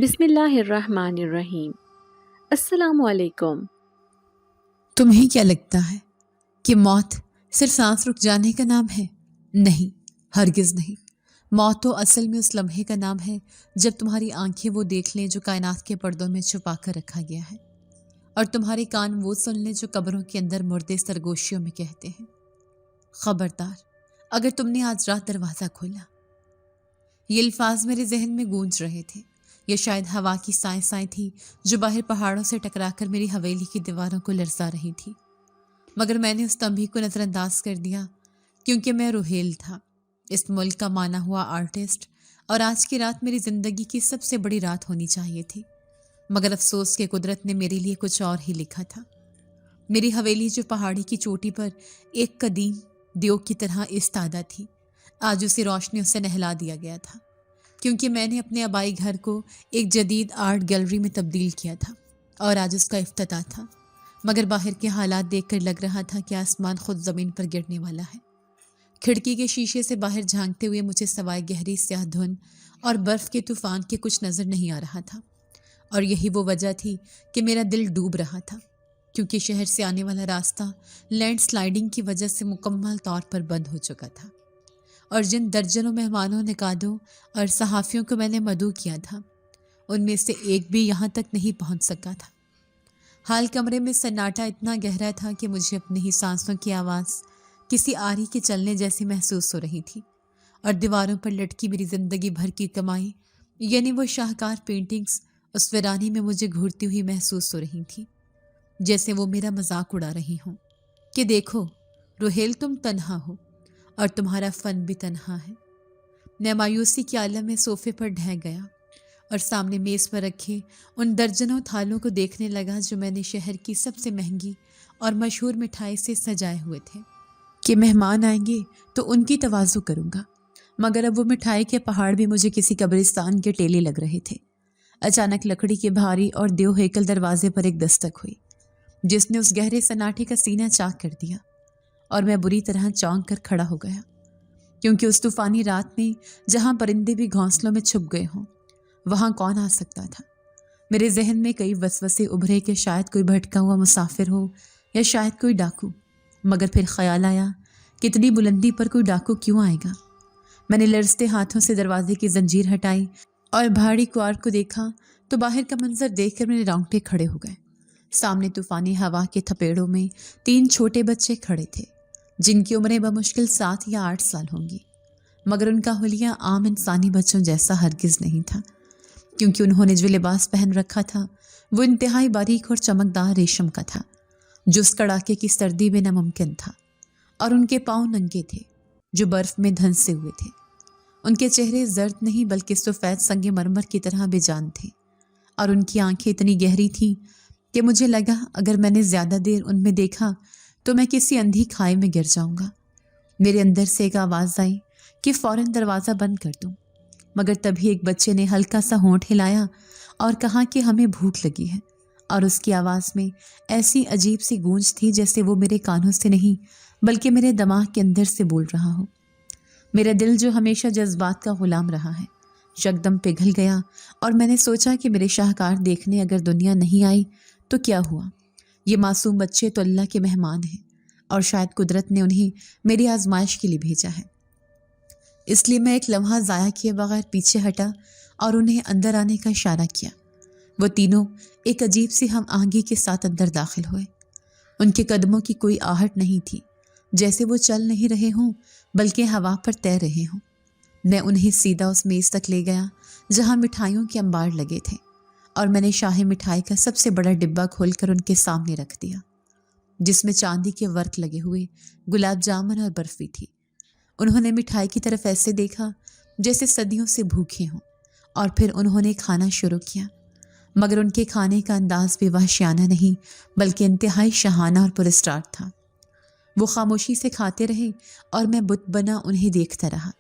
بسم اللہ الرحمن الرحیم۔ السلام علیکم۔ تمہیں کیا لگتا ہے کہ موت صرف سانس رک جانے کا نام ہے؟ نہیں، ہرگز نہیں۔ موت تو اصل میں اس لمحے کا نام ہے جب تمہاری آنکھیں وہ دیکھ لیں جو کائنات کے پردوں میں چھپا کر رکھا گیا ہے، اور تمہارے کان وہ سن لیں جو قبروں کے اندر مردے سرگوشیوں میں کہتے ہیں۔ خبردار اگر تم نے آج رات دروازہ کھولا۔ یہ الفاظ میرے ذہن میں گونج رہے تھے، یا شاید ہوا کی سائیں تھی جو باہر پہاڑوں سے ٹکرا کر میری حویلی کی دیواروں کو لرزا رہی تھی، مگر میں نے اس تنبیہ کو نظر انداز کر دیا کیونکہ میں روہیل تھا، اس ملک کا مانا ہوا آرٹسٹ، اور آج کی رات میری زندگی کی سب سے بڑی رات ہونی چاہیے تھی، مگر افسوس کہ قدرت نے میرے لیے کچھ اور ہی لکھا تھا۔ میری حویلی جو پہاڑی کی چوٹی پر ایک قدیم دیو کی طرح استادہ تھی، آج اسے روشنیوں سے نہلا دیا گیا تھا، کیونکہ میں نے اپنے آبائی گھر کو ایک جدید آرٹ گیلری میں تبدیل کیا تھا، اور آج اس کا افتتاح تھا، مگر باہر کے حالات دیکھ کر لگ رہا تھا کہ آسمان خود زمین پر گرنے والا ہے۔ کھڑکی کے شیشے سے باہر جھانکتے ہوئے مجھے سوائے گہری سیاہ دھند اور برف کے طوفان کے کچھ نظر نہیں آ رہا تھا، اور یہی وہ وجہ تھی کہ میرا دل ڈوب رہا تھا، کیونکہ شہر سے آنے والا راستہ لینڈ سلائیڈنگ کی وجہ سے مکمل طور پر بند ہو چکا تھا، اور جن درجنوں مہمانوں، نقادوں اور صحافیوں کو میں نے مدعو کیا تھا، ان میں سے ایک بھی یہاں تک نہیں پہنچ سکا تھا۔ حال کمرے میں سناٹا اتنا گہرا تھا کہ مجھے اپنی ہی سانسوں کی آواز کسی آری کے چلنے جیسی محسوس ہو رہی تھی، اور دیواروں پر لٹکی میری زندگی بھر کی کمائی، یعنی وہ شاہکار پینٹنگز، اس ویرانی میں مجھے گھورتی ہوئی محسوس ہو رہی تھی، جیسے وہ میرا مذاق اڑا رہی ہوں کہ دیکھو روہیل، تم تنہا ہو اور تمہارا فن بھی تنہا ہے۔ میں مایوسی کے عالم میں صوفے پر ڈھہ گیا اور سامنے میز پر رکھے ان درجنوں تھالوں کو دیکھنے لگا جو میں نے شہر کی سب سے مہنگی اور مشہور مٹھائی سے سجائے ہوئے تھے کہ مہمان آئیں گے تو ان کی تواضع کروں گا، مگر اب وہ مٹھائی کے پہاڑ بھی مجھے کسی قبرستان کے ٹیلے لگ رہے تھے۔ اچانک لکڑی کے بھاری اور دیو ہیکل دروازے پر ایک دستک ہوئی جس نے اس گہرے سناٹے کا سینہ چاک کر دیا، اور میں بری طرح چونک کر کھڑا ہو گیا، کیونکہ اس طوفانی رات میں جہاں پرندے بھی گھونسلوں میں چھپ گئے ہوں، وہاں کون آ سکتا تھا؟ میرے ذہن میں کئی وسوسے ابھرے کہ شاید کوئی بھٹکا ہوا مسافر ہو، یا شاید کوئی ڈاکو، مگر پھر خیال آیا کہ اتنی بلندی پر کوئی ڈاکو کیوں آئے گا؟ میں نے لرزتے ہاتھوں سے دروازے کی زنجیر ہٹائی اور بھاری کوار کو دیکھا تو باہر کا منظر دیکھ کر میرے رونگٹے کھڑے ہو گئے۔ سامنے طوفانی ہوا کے تھپیڑوں میں 3 چھوٹے بچے کھڑے تھے جن کی عمریں بمشکل 7 یا 8 سال ہوں گی، مگر ان کا حلیہ عام انسانی بچوں جیسا ہرگز نہیں تھا، کیونکہ انہوں نے جو لباس پہن رکھا تھا وہ انتہائی باریک اور چمکدار ریشم کا تھا جو اس کڑاکے کی سردی میں ناممکن تھا، اور ان کے پاؤں ننگے تھے جو برف میں دھنسے ہوئے تھے۔ ان کے چہرے زرد نہیں بلکہ سفید سنگ مرمر کی طرح بے جان تھے، اور ان کی آنکھیں اتنی گہری تھیں کہ مجھے لگا اگر میں نے زیادہ دیر ان میں دیکھا تو میں کسی اندھی کھائی میں گر جاؤں گا۔ میرے اندر سے ایک آواز آئی کہ فوراً دروازہ بند کر دوں، مگر تبھی ایک بچے نے ہلکا سا ہونٹ ہلایا اور کہا کہ ہمیں بھوک لگی ہے، اور اس کی آواز میں ایسی عجیب سی گونج تھی جیسے وہ میرے کانوں سے نہیں بلکہ میرے دماغ کے اندر سے بول رہا ہو۔ میرا دل جو ہمیشہ جذبات کا غلام رہا ہے یکدم پگھل گیا، اور میں نے سوچا کہ میرے شاہکار دیکھنے اگر دنیا نہیں آئی تو کیا ہوا؟ یہ معصوم بچے تو اللہ کے مہمان ہیں، اور شاید قدرت نے انہیں میری آزمائش کے لیے بھیجا ہے۔ اس لیے میں ایک لمحہ ضائع کیے بغیر پیچھے ہٹا اور انہیں اندر آنے کا اشارہ کیا۔ وہ تینوں ایک عجیب سی ہم آہنگی کے ساتھ اندر داخل ہوئے۔ ان کے قدموں کی کوئی آہٹ نہیں تھی، جیسے وہ چل نہیں رہے ہوں بلکہ ہوا پر تیر رہے ہوں۔ میں انہیں سیدھا اس میز تک لے گیا جہاں مٹھائیوں کے انبار لگے تھے، اور میں نے شاہی مٹھائی کا سب سے بڑا ڈبہ کھول کر ان کے سامنے رکھ دیا، جس میں چاندی کے ورق لگے ہوئے گلاب جامن اور برفی تھی۔ انہوں نے مٹھائی کی طرف ایسے دیکھا جیسے صدیوں سے بھوکے ہوں، اور پھر انہوں نے کھانا شروع کیا، مگر ان کے کھانے کا انداز بھی وحشیانہ نہیں بلکہ انتہائی شاہانہ اور پراسرار تھا۔ وہ خاموشی سے کھاتے رہے اور میں بت بنا انہیں دیکھتا رہا۔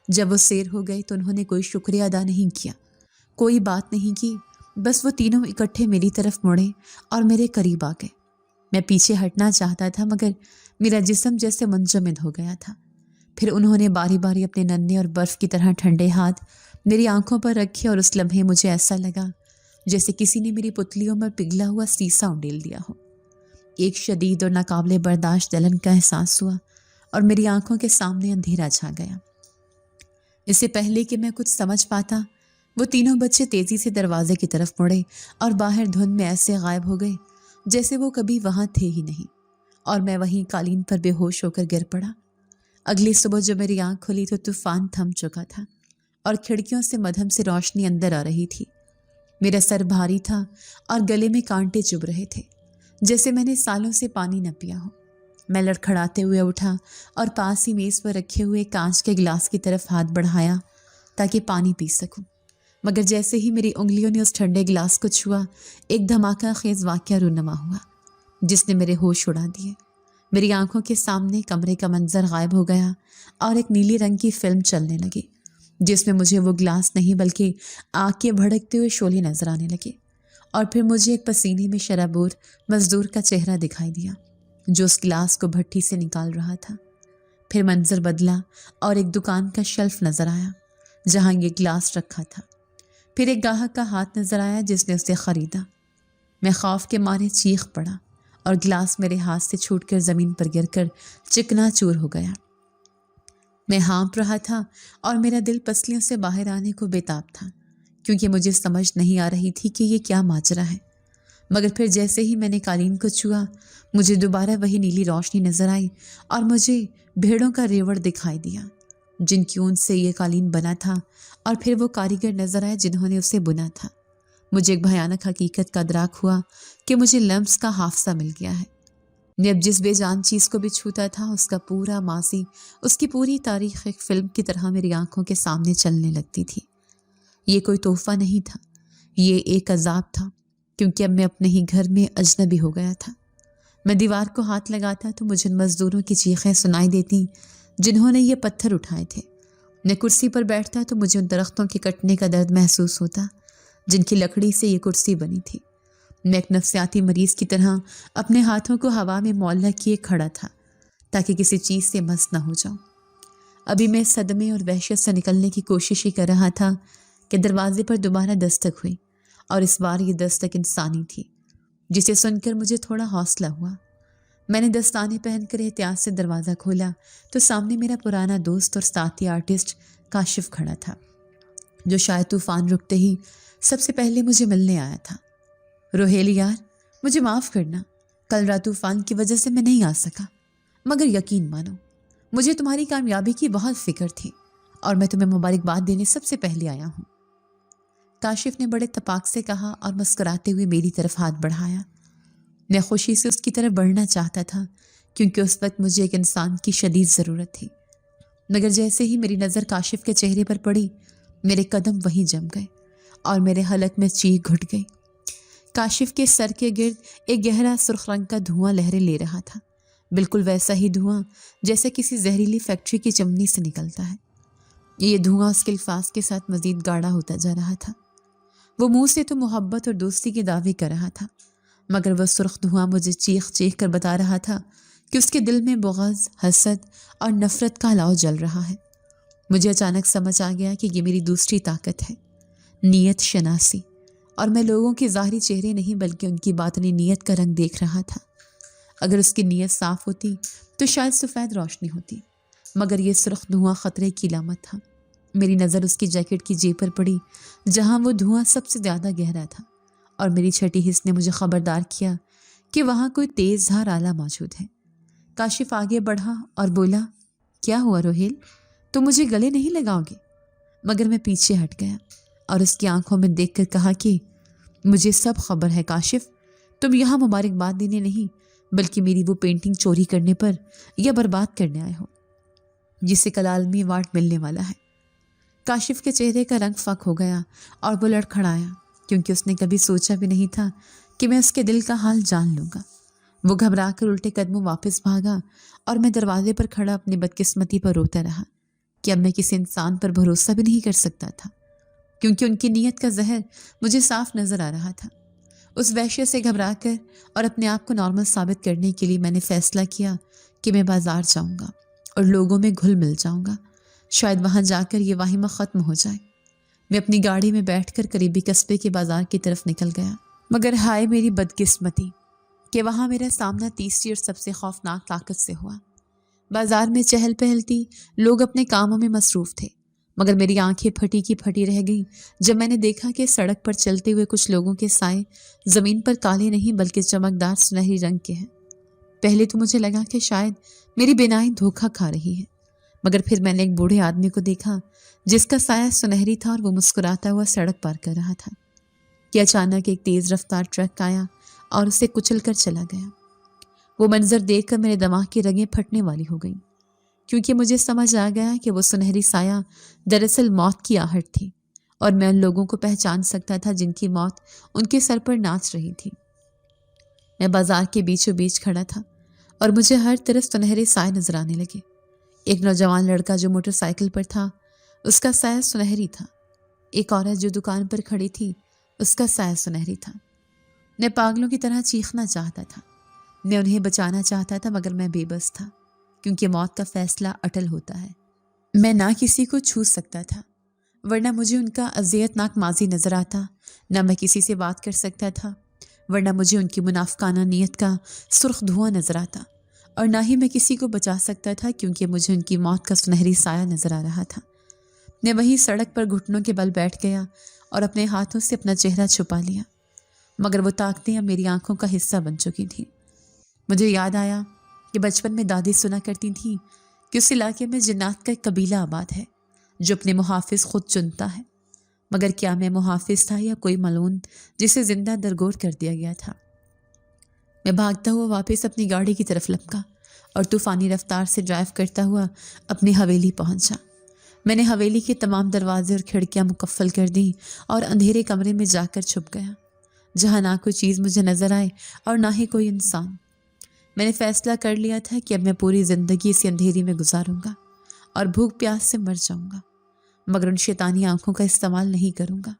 جب وہ سیر ہو گئے تو انہوں نے کوئی شکریہ ادا نہیں کیا، کوئی بات نہیں کی، بس وہ تینوں اکٹھے میری طرف مڑے اور میرے قریب آ گئے۔ میں پیچھے ہٹنا چاہتا تھا مگر میرا جسم جیسے منجمد ہو گیا تھا۔ پھر انہوں نے باری باری اپنے ننھے اور برف کی طرح ٹھنڈے ہاتھ میری آنکھوں پر رکھے اور اس لمحے مجھے ایسا لگا جیسے کسی نے میری پتلیوں میں پگھلا ہوا سیسا انڈیل دیا ہو۔ ایک شدید اور ناقابل برداشت جلن کا احساس ہوا اور میری آنکھوں کے سامنے اندھیرا چھا گیا۔ اس سے پہلے کہ میں کچھ سمجھ پاتا وہ تینوں بچے تیزی سے دروازے کی طرف مڑے اور باہر دھند میں ایسے غائب ہو گئے جیسے وہ کبھی وہاں تھے ہی نہیں، اور میں وہیں قالین پر بے ہوش ہو کر گر پڑا۔ اگلی صبح جب میری آنکھ کھلی تو طوفان تھم چکا تھا اور کھڑکیوں سے مدھم سے روشنی اندر آ رہی تھی۔ میرا سر بھاری تھا اور گلے میں کانٹے چبھ رہے تھے جیسے میں نے سالوں سے پانی نہ پیا ہو۔ میں لڑکھڑاتے ہوئے اٹھا اور پاس ہی میز پر رکھے ہوئے کانچ کے گلاس کی طرف ہاتھ بڑھایا تاکہ پانی پی سکوں، مگر جیسے ہی میری انگلیوں نے اس ٹھنڈے گلاس کو چھوا ایک دھماکہ خیز واقعہ رونما ہوا جس نے میرے ہوش اڑا دیے۔ میری آنکھوں کے سامنے کمرے کا منظر غائب ہو گیا اور ایک نیلی رنگ کی فلم چلنے لگی جس میں مجھے وہ گلاس نہیں بلکہ آگ کے بھڑکتے ہوئے شعلے نظر آنے لگے، اور پھر مجھے ایک پسینے میں شرابور مزدور کا چہرہ دکھائی دیا جو اس گلاس کو بھٹی سے نکال رہا تھا۔ پھر منظر بدلا اور ایک دکان کا شیلف نظر آیا جہاں یہ گلاس رکھا تھا۔ پھر ایک گاہک کا ہاتھ نظر آیا جس نے اسے خریدا۔ میں خوف کے مارے چیخ پڑا اور گلاس میرے ہاتھ سے چھوٹ کر زمین پر گر کر چکنا چور ہو گیا۔ میں ہانپ رہا تھا اور میرا دل پسلیوں سے باہر آنے کو بےتاب تھا کیونکہ مجھے سمجھ نہیں آ رہی تھی کہ یہ کیا ماجرا ہے، مگر پھر جیسے ہی میں نے قالین کو چھوا مجھے دوبارہ وہی نیلی روشنی نظر آئی اور مجھے بھیڑوں کا ریوڑ دکھائی دیا جن کی اون سے یہ قالین بنا تھا، اور پھر وہ کاریگر نظر آئے جنہوں نے اسے بنا تھا۔ مجھے ایک بھیانک حقیقت کا ادراک ہوا کہ مجھے لمس کا حافظہ مل گیا ہے۔ میں اب جس بے جان چیز کو بھی چھوتا تھا اس کا پورا ماضی، اس کی پوری تاریخ ایک فلم کی طرح میری آنکھوں کے سامنے چلنے لگتی تھی۔ یہ کوئی تحفہ نہیں تھا، یہ ایک عذاب تھا کیونکہ اب میں اپنے ہی گھر میں اجنبی ہو گیا تھا۔ میں دیوار کو ہاتھ لگاتا تو مجھے ان مزدوروں کی چیخیں سنائی دیتی جنہوں نے یہ پتھر اٹھائے تھے۔ میں کرسی پر بیٹھتا تو مجھے ان درختوں کے کٹنے کا درد محسوس ہوتا جن کی لکڑی سے یہ کرسی بنی تھی۔ میں ایک نفسیاتی مریض کی طرح اپنے ہاتھوں کو ہوا میں معلق کیے کھڑا تھا تاکہ کسی چیز سے مس نہ ہو جاؤں۔ ابھی میں صدمے اور وحشت سے نکلنے کی کوشش ہی کر رہا تھا کہ دروازے پر دوبارہ دستک ہوئی، اور اس بار یہ دستک انسانی تھی جسے سن کر مجھے تھوڑا حوصلہ ہوا۔ میں نے دستانے پہن کر احتیاط سے دروازہ کھولا تو سامنے میرا پرانا دوست اور ساتھی آرٹسٹ کاشف کھڑا تھا جو شاید طوفان رکتے ہی سب سے پہلے مجھے ملنے آیا تھا۔ روہیل یار، مجھے معاف کرنا، کل رات طوفان کی وجہ سے میں نہیں آ سکا، مگر یقین مانو مجھے تمہاری کامیابی کی بہت فکر تھی اور میں تمہیں مبارکباد دینے سب سے پہلے آیا ہوں۔ کاشف نے بڑے تپاک سے کہا اور مسکراتے ہوئے میری طرف ہاتھ بڑھایا۔ میں خوشی سے اس کی طرف بڑھنا چاہتا تھا کیونکہ اس وقت مجھے ایک انسان کی شدید ضرورت تھی، مگر جیسے ہی میری نظر کاشف کے چہرے پر پڑی میرے قدم وہیں جم گئے اور میرے حلق میں چیخ گھٹ گئی۔ کاشف کے سر کے گرد ایک گہرا سرخ رنگ کا دھواں لہریں لے رہا تھا، بالکل ویسا ہی دھواں جیسے کسی زہریلی فیکٹری کی چمنی سے نکلتا ہے۔ یہ دھواں اس کے الفاظ کے ساتھ مزید گاڑھا ہوتا جا رہا تھا۔ وہ منہ سے تو محبت اور دوستی کے دعوے کر رہا تھا، مگر وہ سرخ دھواں مجھے چیخ چیخ کر بتا رہا تھا کہ اس کے دل میں بغض، حسد اور نفرت کا الاؤ جل رہا ہے۔ مجھے اچانک سمجھ آ گیا کہ یہ میری دوسری طاقت ہے، نیت شناسی، اور میں لوگوں کے ظاہری چہرے نہیں بلکہ ان کی باطنی نیت کا رنگ دیکھ رہا تھا۔ اگر اس کی نیت صاف ہوتی تو شاید سفید روشنی ہوتی، مگر یہ سرخ دھواں خطرے کی علامت تھا۔ میری نظر اس کی جیکٹ کی جیب پر پڑی جہاں وہ دھواں سب سے زیادہ گہرا تھا، اور میری چھٹی حس نے مجھے خبردار کیا کہ وہاں کوئی تیز دھار آلہ موجود ہے۔ کاشف آگے بڑھا اور بولا، کیا ہوا روہیل، تم مجھے گلے نہیں لگاؤ گے؟ مگر میں پیچھے ہٹ گیا اور اس کی آنکھوں میں دیکھ کر کہا کہ مجھے سب خبر ہے کاشف، تم یہاں مبارکباد دینے نہیں بلکہ میری وہ پینٹنگ چوری کرنے پر یا برباد کرنے آئے ہو جسے کل عالمی ایوارڈ ملنے والا ہے۔ کاشف کے چہرے کا رنگ فک ہو گیا اور وہ لڑکھڑایا کیونکہ اس نے کبھی سوچا بھی نہیں تھا کہ میں اس کے دل کا حال جان لوں گا۔ وہ گھبرا کر الٹے قدموں واپس بھاگا اور میں دروازے پر کھڑا اپنی بدقسمتی پر روتا رہا کہ اب میں کسی انسان پر بھروسہ بھی نہیں کر سکتا تھا کیونکہ ان کی نیت کا زہر مجھے صاف نظر آ رہا تھا۔ اس وحشت سے گھبرا کر اور اپنے آپ کو نارمل ثابت کرنے کے لیے میں نے فیصلہ کیا کہ میں بازار جاؤں گا اور لوگوں میں گھل مل جاؤں گا، شاید وہاں جا کر یہ واہمہ ختم ہو جائے۔ میں اپنی گاڑی میں بیٹھ کر قریبی قصبے کے بازار کی طرف نکل گیا، مگر ہائے میری بدقسمتی کہ وہاں میرا سامنا تیسری اور سب سے خوفناک طاقت سے ہوا۔ بازار میں چہل پہل تھی، لوگ اپنے کاموں میں مصروف تھے، مگر میری آنکھیں پھٹی کی پھٹی رہ گئیں جب میں نے دیکھا کہ سڑک پر چلتے ہوئے کچھ لوگوں کے سائے زمین پر کالے نہیں بلکہ چمکدار سنہری رنگ کے ہیں۔ پہلے تو مجھے لگا کہ شاید میری بینائی دھوکہ کھا رہی ہے، مگر پھر میں نے ایک بوڑھے آدمی کو دیکھا جس کا سایہ سنہری تھا اور وہ مسکراتا ہوا سڑک پار کر رہا تھا کہ اچانک ایک تیز رفتار ٹرک آیا اور اسے کچل کر چلا گیا۔ وہ منظر دیکھ کر میرے دماغ کی رگیں پھٹنے والی ہو گئیں، کیونکہ مجھے سمجھ آ گیا کہ وہ سنہری سایہ دراصل موت کی آہٹ تھی، اور میں ان لوگوں کو پہچان سکتا تھا جن کی موت ان کے سر پر ناچ رہی تھی۔ میں بازار کے بیچوں بیچ کھڑا تھا اور مجھے ہر طرف سنہرے سائے نظر آنے لگے۔ ایک نوجوان لڑکا جو موٹر سائیکل پر تھا اس کا سایہ سنہری تھا، ایک عورت جو دکان پر کھڑی تھی اس کا سایہ سنہری تھا۔ میں پاگلوں کی طرح چیخنا چاہتا تھا، میں انہیں بچانا چاہتا تھا، مگر میں بے بس تھا، کیونکہ موت کا فیصلہ اٹل ہوتا ہے۔ میں نہ کسی کو چھو سکتا تھا، ورنہ مجھے ان کا اذیت ناک ماضی نظر آتا، نہ میں کسی سے بات کر سکتا تھا، ورنہ مجھے ان کی منافقانہ نیت کا سرخ دھواں نظر آتا، اور نہ ہی میں کسی کو بچا سکتا تھا کیونکہ مجھے ان کی موت کا سنہری سایہ نظر آ رہا تھا۔ میں وہیں سڑک پر گھٹنوں کے بل بیٹھ گیا اور اپنے ہاتھوں سے اپنا چہرہ چھپا لیا، مگر وہ طاقتیں اب میری آنکھوں کا حصہ بن چکی تھیں۔ مجھے یاد آیا کہ بچپن میں دادی سنا کرتی تھیں کہ اس علاقے میں جنات کا ایک قبیلہ آباد ہے جو اپنے محافظ خود چنتا ہے، مگر کیا میں محافظ تھا یا کوئی ملعون جسے زندہ درگور کر دیا گیا تھا؟ میں بھاگتا ہوا واپس اپنی گاڑی کی طرف لپکا اور طوفانی رفتار سے ڈرائیو کرتا ہوا اپنی حویلی پہنچا۔ میں نے حویلی کے تمام دروازے اور کھڑکیاں مقفل کر دیں اور اندھیرے کمرے میں جا کر چھپ گیا، جہاں نہ کوئی چیز مجھے نظر آئے اور نہ ہی کوئی انسان۔ میں نے فیصلہ کر لیا تھا کہ اب میں پوری زندگی اسی اندھیری میں گزاروں گا اور بھوک پیاس سے مر جاؤں گا، مگر ان شیطانی آنکھوں کا استعمال نہیں کروں گا۔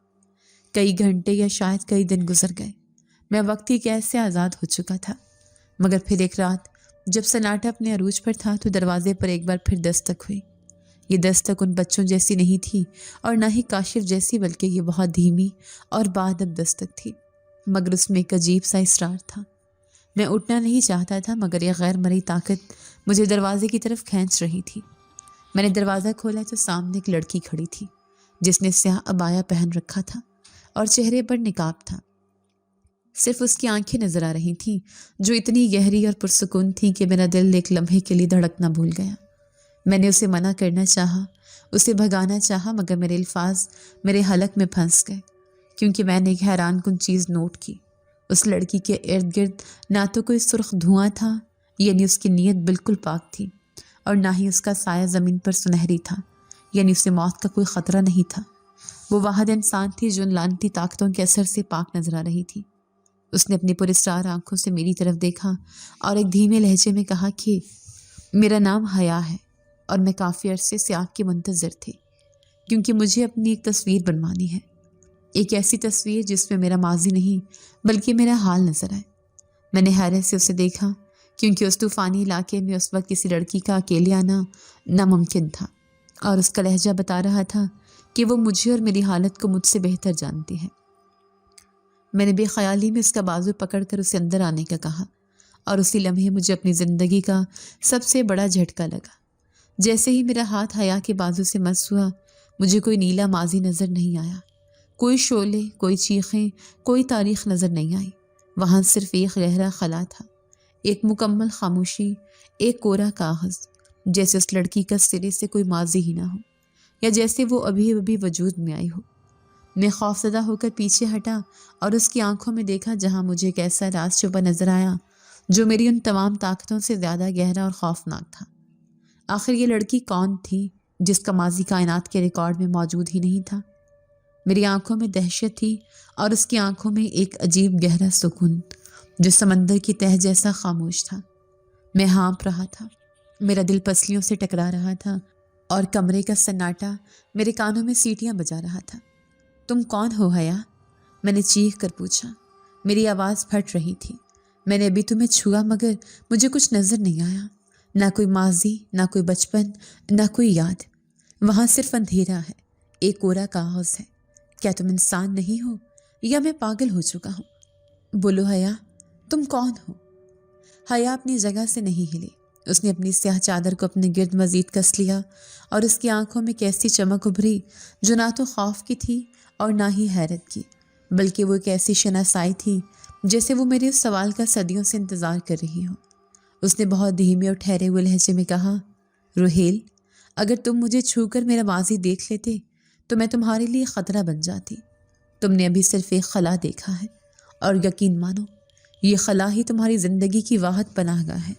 کئی گھنٹے یا شاید کئی دن گزر گئے، میں وقت کی قید سے آزاد ہو چکا تھا، مگر پھر ایک رات جب سناٹا اپنے عروج پر تھا تو دروازے پر ایک بار پھر دستک ہوئی۔ یہ دستک ان بچوں جیسی نہیں تھی اور نہ ہی کاشف جیسی، بلکہ یہ بہت دھیمی اور باادب دستک تھی، مگر اس میں ایک عجیب سا اصرار تھا۔ میں اٹھنا نہیں چاہتا تھا، مگر یہ غیر مرئی طاقت مجھے دروازے کی طرف کھینچ رہی تھی۔ میں نے دروازہ کھولا تو سامنے ایک لڑکی کھڑی تھی جس نے سیاہ عبایا پہن رکھا تھا اور چہرے پر نقاب تھا۔ صرف اس کی آنکھیں نظر آ رہی تھیں جو اتنی گہری اور پرسکون تھیں کہ میرا دل ایک لمحے کے لیے دھڑکنا بھول گیا۔ میں نے اسے منع کرنا چاہا، اسے بھگانا چاہا، مگر میرے الفاظ میرے حلق میں پھنس گئے، کیونکہ میں نے ایک حیران کن چیز نوٹ کی۔ اس لڑکی کے ارد گرد نہ تو کوئی سرخ دھواں تھا، یعنی اس کی نیت بالکل پاک تھی، اور نہ ہی اس کا سایہ زمین پر سنہری تھا، یعنی اسے موت کا کوئی خطرہ نہیں تھا۔ وہ واحد انسان تھی جو ان لعنتی طاقتوں کے اثر سے پاک نظر آ رہی تھی۔ اس نے اپنی پراسرار آنکھوں سے میری طرف دیکھا اور ایک دھیمے لہجے میں کہا کہ میرا نام حیا ہے اور میں کافی عرصے سے آپ کی منتظر تھی، کیونکہ مجھے اپنی ایک تصویر بنوانی ہے، ایک ایسی تصویر جس میں میرا ماضی نہیں بلکہ میرا حال نظر آئے۔ میں نے حیرت سے اسے دیکھا، کیونکہ اس طوفانی علاقے میں اس وقت کسی لڑکی کا اکیلے آنا ناممکن تھا، اور اس کا لہجہ بتا رہا تھا کہ وہ مجھے اور میری حالت کو مجھ سے بہتر جانتی ہے۔ میں نے بے خیالی میں اس کا بازو پکڑ کر اسے اندر آنے کا کہا، اور اسی لمحے مجھے اپنی زندگی کا سب سے بڑا جھٹکا لگا۔ جیسے ہی میرا ہاتھ حیا کے بازو سے مس ہوا، مجھے کوئی نیلا ماضی نظر نہیں آیا، کوئی شعلے، کوئی چیخیں، کوئی تاریخ نظر نہیں آئی۔ وہاں صرف ایک گہرا خلا تھا، ایک مکمل خاموشی، ایک کورا کاغذ، جیسے اس لڑکی کا سرے سے کوئی ماضی ہی نہ ہو، یا جیسے وہ ابھی ابھی وجود میں آئی ہو۔ میں خوفزدہ ہو کر پیچھے ہٹا اور اس کی آنکھوں میں دیکھا، جہاں مجھے ایک ایسا راز چھپا نظر آیا جو میری ان تمام طاقتوں سے زیادہ گہرا اور خوفناک تھا۔ آخر یہ لڑکی کون تھی جس کا ماضی کائنات کے ریکارڈ میں موجود ہی نہیں تھا؟ میری آنکھوں میں دہشت تھی اور اس کی آنکھوں میں ایک عجیب گہرا سکون جو سمندر کی تہ جیسا خاموش تھا۔ میں ہانپ رہا تھا، میرا دل پسلیوں سے ٹکرا رہا تھا، اور کمرے کا سناٹا میرے کانوں میں سیٹیاں بجا رہا تھا۔ تم کون ہو حیا؟ میں نے چیخ کر پوچھا۔ میری آواز پھٹ رہی تھی۔ میں نے ابھی تمہیں چھوا، مگر مجھے کچھ نظر نہیں آیا، نہ کوئی ماضی، نہ کوئی بچپن، نہ کوئی یاد۔ وہاں صرف اندھیرا ہے، ایک کورا کاغذ ہے۔ کیا تم انسان نہیں ہو یا میں پاگل ہو چکا ہوں؟ بولو حیا، تم کون ہو؟ حیا اپنی جگہ سے نہیں ہلی۔ اس نے اپنی سیاہ چادر کو اپنے گرد مزید کس لیا اور اس کی آنکھوں میں کیسی چمک ابھری جو نہ تو خوف کی تھی اور نہ ہی حیرت کی، بلکہ وہ ایک ایسی شناسائی تھی جیسے وہ میرے اس سوال کا صدیوں سے انتظار کر رہی ہو۔ اس نے بہت دھیمے اور ٹھہرے ہوئے لہجے میں کہا، روہیل، اگر تم مجھے چھو کر میرا ماضی دیکھ لیتے تو میں تمہارے لیے خطرہ بن جاتی۔ تم نے ابھی صرف ایک خلا دیکھا ہے، اور یقین مانو یہ خلا ہی تمہاری زندگی کی واحد پناہ گاہ ہے۔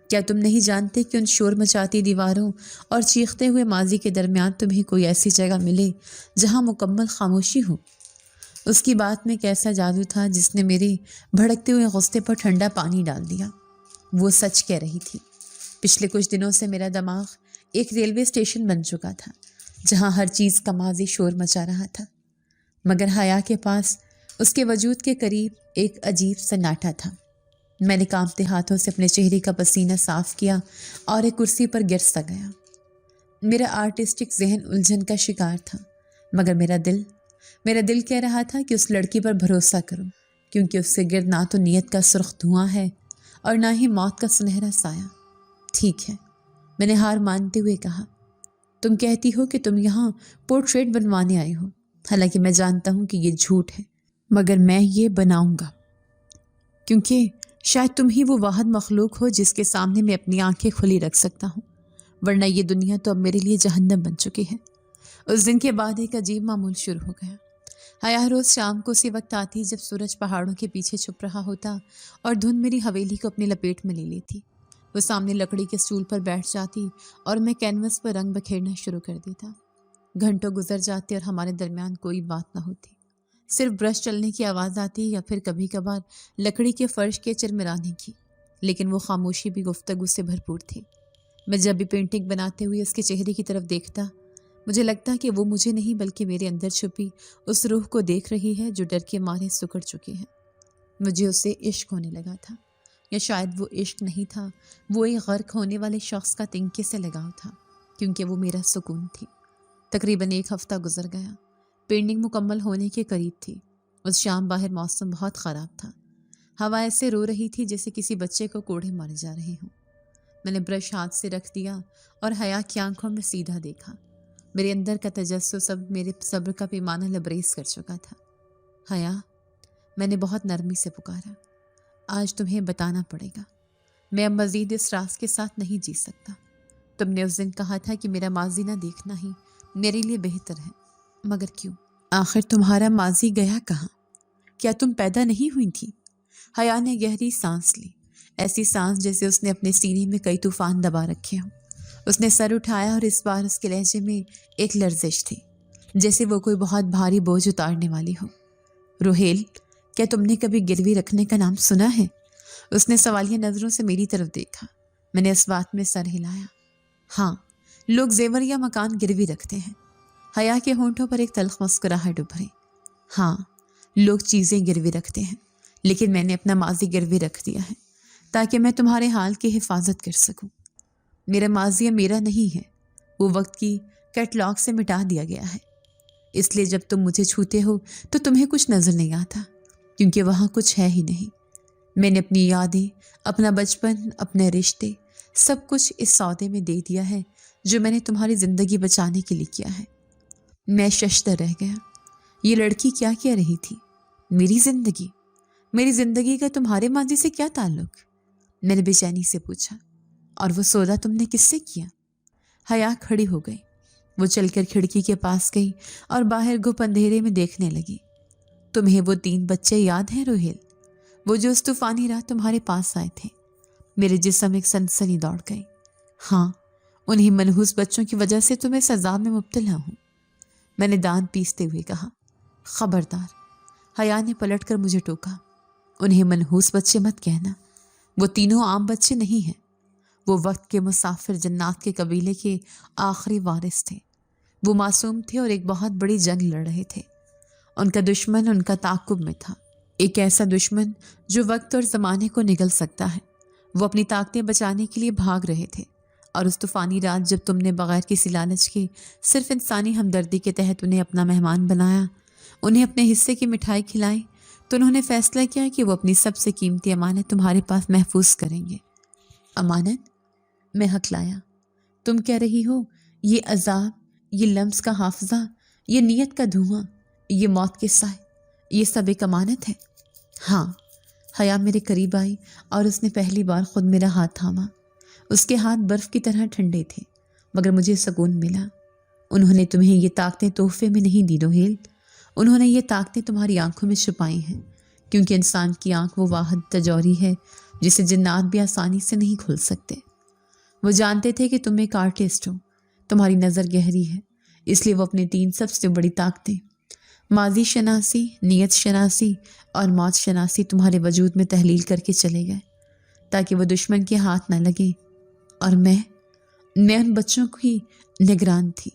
کیا تم نہیں جانتے کہ ان شور مچاتی دیواروں اور چیختے ہوئے ماضی کے درمیان تمہیں کوئی ایسی جگہ ملے جہاں مکمل خاموشی ہو؟ اس کی بات میں کیسا جادو تھا جس نے میرے بھڑکتے ہوئے غصے پر ٹھنڈا پانی ڈال دیا۔ وہ سچ کہہ رہی تھی۔ پچھلے کچھ دنوں سے میرا دماغ ایک ریلوے اسٹیشن بن چکا تھا جہاں ہر چیز کا ماضی شور مچا رہا تھا، مگر حیا کے پاس اس کے وجود کے قریب ایک عجیب سناٹا تھا۔ میں نے کانپتے ہاتھوں سے اپنے چہرے کا پسینہ صاف کیا اور ایک کرسی پر گر سا گیا۔ میرا آرٹسٹک ذہن الجھن کا شکار تھا، مگر میرا دل کہہ رہا تھا کہ اس لڑکی پر بھروسہ کرو، کیونکہ اس سے گرد نہ تو نیت کا سرخ دھواں ہے اور نہ ہی موت کا سنہرا سایہ۔ ٹھیک ہے، میں نے ہار مانتے ہوئے کہا، تم کہتی ہو کہ تم یہاں پورٹریٹ بنوانے آئی ہو، حالانکہ میں جانتا ہوں کہ یہ جھوٹ ہے، مگر میں یہ بناؤں گا کیونکہ شاید تم ہی وہ واحد مخلوق ہو جس کے سامنے میں اپنی آنکھیں کھلی رکھ سکتا ہوں، ورنہ یہ دنیا تو اب میرے لیے جہنم بن چکی ہے۔ اس دن کے بعد ایک عجیب معمول شروع ہو گیا۔ حیا روز شام کو اسی وقت آتی جب سورج پہاڑوں کے پیچھے چھپ رہا ہوتا اور دھند میری حویلی کو اپنی لپیٹ میں لے لیتی۔ وہ سامنے لکڑی کے اسٹول پر بیٹھ جاتی اور میں کینوس پر رنگ بکھیرنا شروع کر دیتا۔ گھنٹوں گزر جاتے اور ہمارے درمیان کوئی بات نہ ہوتی، صرف برش چلنے کی آواز آتی یا پھر کبھی کبھار لکڑی کے فرش کے چرمرانے کی، لیکن وہ خاموشی بھی گفتگو سے بھرپور تھی۔ میں جب بھی پینٹنگ بناتے ہوئے اس کے چہرے کی طرف دیکھتا، مجھے لگتا کہ وہ مجھے نہیں بلکہ میرے اندر چھپی اس روح کو دیکھ رہی ہے جو ڈر کے مارے سکڑ چکی ہے۔ مجھے اس سے عشق ہونے لگا تھا، یا شاید وہ عشق نہیں تھا، وہ ایک غرق ہونے والے شخص کا تنکے سے لگاؤ تھا، کیونکہ وہ میرا سکون تھی۔ تقریباً ایک ہفتہ گزر گیا، پینٹنگ مکمل ہونے کے قریب تھی۔ اس شام باہر موسم بہت خراب تھا، ہوا ایسے رو رہی تھی جیسے کسی بچے کو کوڑھے مارے جا رہے ہوں۔ میں نے برش ہاتھ سے رکھ دیا اور حیا کی آنکھوں میں سیدھا دیکھا۔ میرے اندر کا تجسس اب میرے صبر کا پیمانہ لبریز کر چکا تھا۔ حیا، میں نے بہت نرمی سے پکارا، آج تمہیں بتانا پڑے گا، میں اب مزید اس راز کے ساتھ نہیں جی سکتا۔ تم نے اس دن کہا تھا کہ میرا ماضی نہ دیکھنا ہی میرے لیے بہتر ہے، مگر کیوں؟ آخر تمہارا ماضی گیا کہاں؟ کیا تم پیدا نہیں ہوئی تھی؟ حیا نے گہری سانس لی، ایسی سانس جیسے اس نے اپنے سینے میں کئی طوفان دبا رکھے ہوں۔ اس نے سر اٹھایا اور اس بار اس کے لہجے میں ایک لرزش تھی، جیسے وہ کوئی بہت بھاری بوجھ اتارنے والی ہو۔ روہیل، کیا تم نے کبھی گروی رکھنے کا نام سنا ہے؟ اس نے سوالیہ نظروں سے میری طرف دیکھا۔ میں نے اس بات میں سر ہلایا۔ ہاں، لوگ زیور یا مکان گروی رکھتے ہیں۔ حیا کے ہونٹوں پر ایک تلخ مسکراہٹ ابھری۔ ہاں، لوگ چیزیں گروی رکھتے ہیں، لیکن میں نے اپنا ماضی گروی رکھ دیا ہے تاکہ میں تمہارے حال کی حفاظت کر سکوں۔ میرا ماضی میرا نہیں ہے، وہ وقت کی کیٹلاگ سے مٹا دیا گیا ہے، اس لیے جب تم مجھے چھوتے ہو تو تمہیں کچھ نظر نہیں آتا، کیونکہ وہاں کچھ ہے ہی نہیں۔ میں نے اپنی یادیں، اپنا بچپن، اپنے رشتے، سب کچھ اس سودے میں دے دیا ہے جو میں نے تمہاری زندگی بچانے کے لیے کیا ہے۔ میں ششدر رہ گیا۔ یہ لڑکی کیا کہہ رہی تھی؟ میری زندگی کا تمہارے ماضی سے کیا تعلق؟ میں نے بے چینی سے پوچھا۔ اور وہ سودا تم نے کس سے کیا؟ حیا کھڑی ہو گئی، وہ چل کر کھڑکی کے پاس گئی اور باہر گھپ اندھیرے میں دیکھنے لگی۔ تمہیں وہ 3 بچے یاد ہیں روہیل، وہ جو اس طوفانی رات تمہارے پاس آئے تھے؟ میرے جسم ایک سنسنی دوڑ گئی۔ ہاں، انہی منحوس بچوں کی وجہ سے تمہیں سزا میں مبتلا ہوں، میں نے دانت پیستے ہوئے کہا۔ خبردار، حیا نے پلٹ کر مجھے ٹوکا۔ انہیں منحوس بچے مت کہنا، وہ تینوں عام بچے نہیں ہیں، وہ وقت کے مسافر جنات کے قبیلے کے آخری وارث تھے۔ وہ معصوم تھے اور ایک بہت بڑی جنگ لڑ رہے تھے۔ ان کا دشمن ان کا تعاقب میں تھا، ایک ایسا دشمن جو وقت اور زمانے کو نگل سکتا ہے، وہ اپنی طاقتیں بچانے کے لیے بھاگ رہے تھے، اور اس طوفانی رات جب تم نے بغیر کسی لالچ کے صرف انسانی ہمدردی کے تحت انہیں اپنا مہمان بنایا، انہیں اپنے حصے کی مٹھائی کھلائی، تو انہوں نے فیصلہ کیا کہ وہ اپنی سب سے قیمتی امانت تمہارے پاس محفوظ کریں گے۔ امانت؟ میں ہکلایا۔ تم کہہ رہی ہو یہ عذاب، یہ لمس کا حافظہ، یہ نیت کا دھواں، یہ موت کے سائے، یہ سب ایک امانت ہے؟ ہاں۔ حیا میرے قریب آئی اور اس نے پہلی بار خود میرا ہاتھ تھاما۔ اس کے ہاتھ برف کی طرح ٹھنڈے تھے، مگر مجھے سکون ملا۔ انہوں نے تمہیں یہ طاقتیں تحفے میں نہیں دی روہیل، انہوں نے یہ طاقتیں تمہاری آنکھوں میں چھپائی ہیں، کیونکہ انسان کی آنکھ وہ واحد تجوری ہے جسے جنات بھی آسانی سے نہیں کھل سکتے۔ وہ جانتے تھے کہ تم ایک آرٹسٹ ہو، تمہاری نظر گہری ہے، اس لیے وہ اپنے 3 سب سے بڑی طاقتیں، ماضی شناسی، نیت شناسی اور موت شناسی، تمہارے وجود میں تحلیل کر کے چلے گئے تاکہ وہ دشمن کے ہاتھ نہ لگے۔ اور میں ان بچوں کی نگران تھی،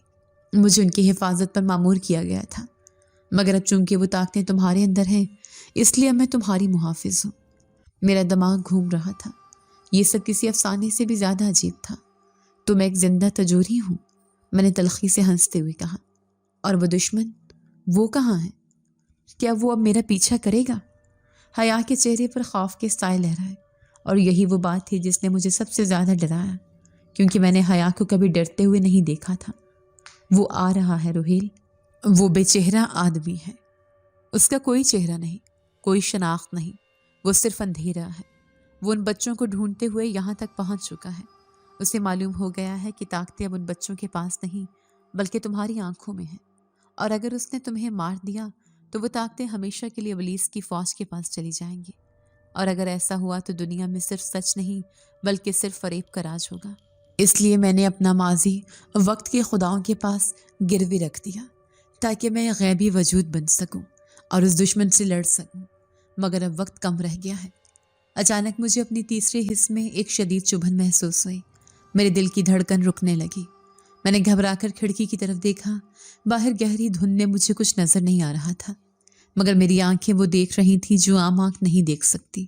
مجھے ان کی حفاظت پر مامور کیا گیا تھا، مگر اب چونکہ وہ طاقتیں تمہارے اندر ہیں، اس لیے اب میں تمہاری محافظ ہوں۔ میرا دماغ گھوم رہا تھا، یہ سب کسی افسانے سے بھی زیادہ عجیب تھا۔ تو میں ایک زندہ تجوری ہوں، میں نے تلخی سے ہنستے ہوئے کہا۔ اور وہ دشمن، وہ کہاں ہے؟ کیا وہ اب میرا پیچھا کرے گا؟ حیا کے چہرے پر خوف کے سائے لہرائے، اور یہی وہ بات تھی جس نے مجھے سب سے زیادہ ڈرایا، کیونکہ میں نے حیا کو کبھی ڈرتے ہوئے نہیں دیکھا تھا۔ وہ آ رہا ہے روہیل، وہ بے چہرہ آدمی ہے، اس کا کوئی چہرہ نہیں، کوئی شناخت نہیں، وہ صرف اندھیرا ہے۔ وہ ان بچوں کو ڈھونڈتے ہوئے یہاں تک پہنچ چکا ہے۔ اسے معلوم ہو گیا ہے کہ طاقتیں اب ان بچوں کے پاس نہیں بلکہ تمہاری آنکھوں میں ہیں، اور اگر اس نے تمہیں مار دیا تو وہ طاقتیں ہمیشہ کے لیے ابلیس کی فوج کے پاس چلی جائیں گی، اور اگر ایسا ہوا تو دنیا میں صرف سچ نہیں بلکہ صرف فریب کا راج ہوگا۔ اس لیے میں نے اپنا ماضی وقت کے خداؤں کے پاس گروی رکھ دیا تاکہ میں غیبی وجود بن سکوں اور اس دشمن سے لڑ سکوں، مگر اب وقت کم رہ گیا ہے۔ اچانک مجھے اپنی تیسرے حصے میں ایک شدید چبھن محسوس ہوئی، میرے دل کی دھڑکن رکنے لگی۔ میں نے گھبرا کر کھڑکی کی طرف دیکھا، باہر گہری دھند میں مجھے کچھ نظر نہیں آ رہا تھا، مگر میری آنکھیں وہ دیکھ رہی تھیں جو عام آنکھ نہیں دیکھ سکتی۔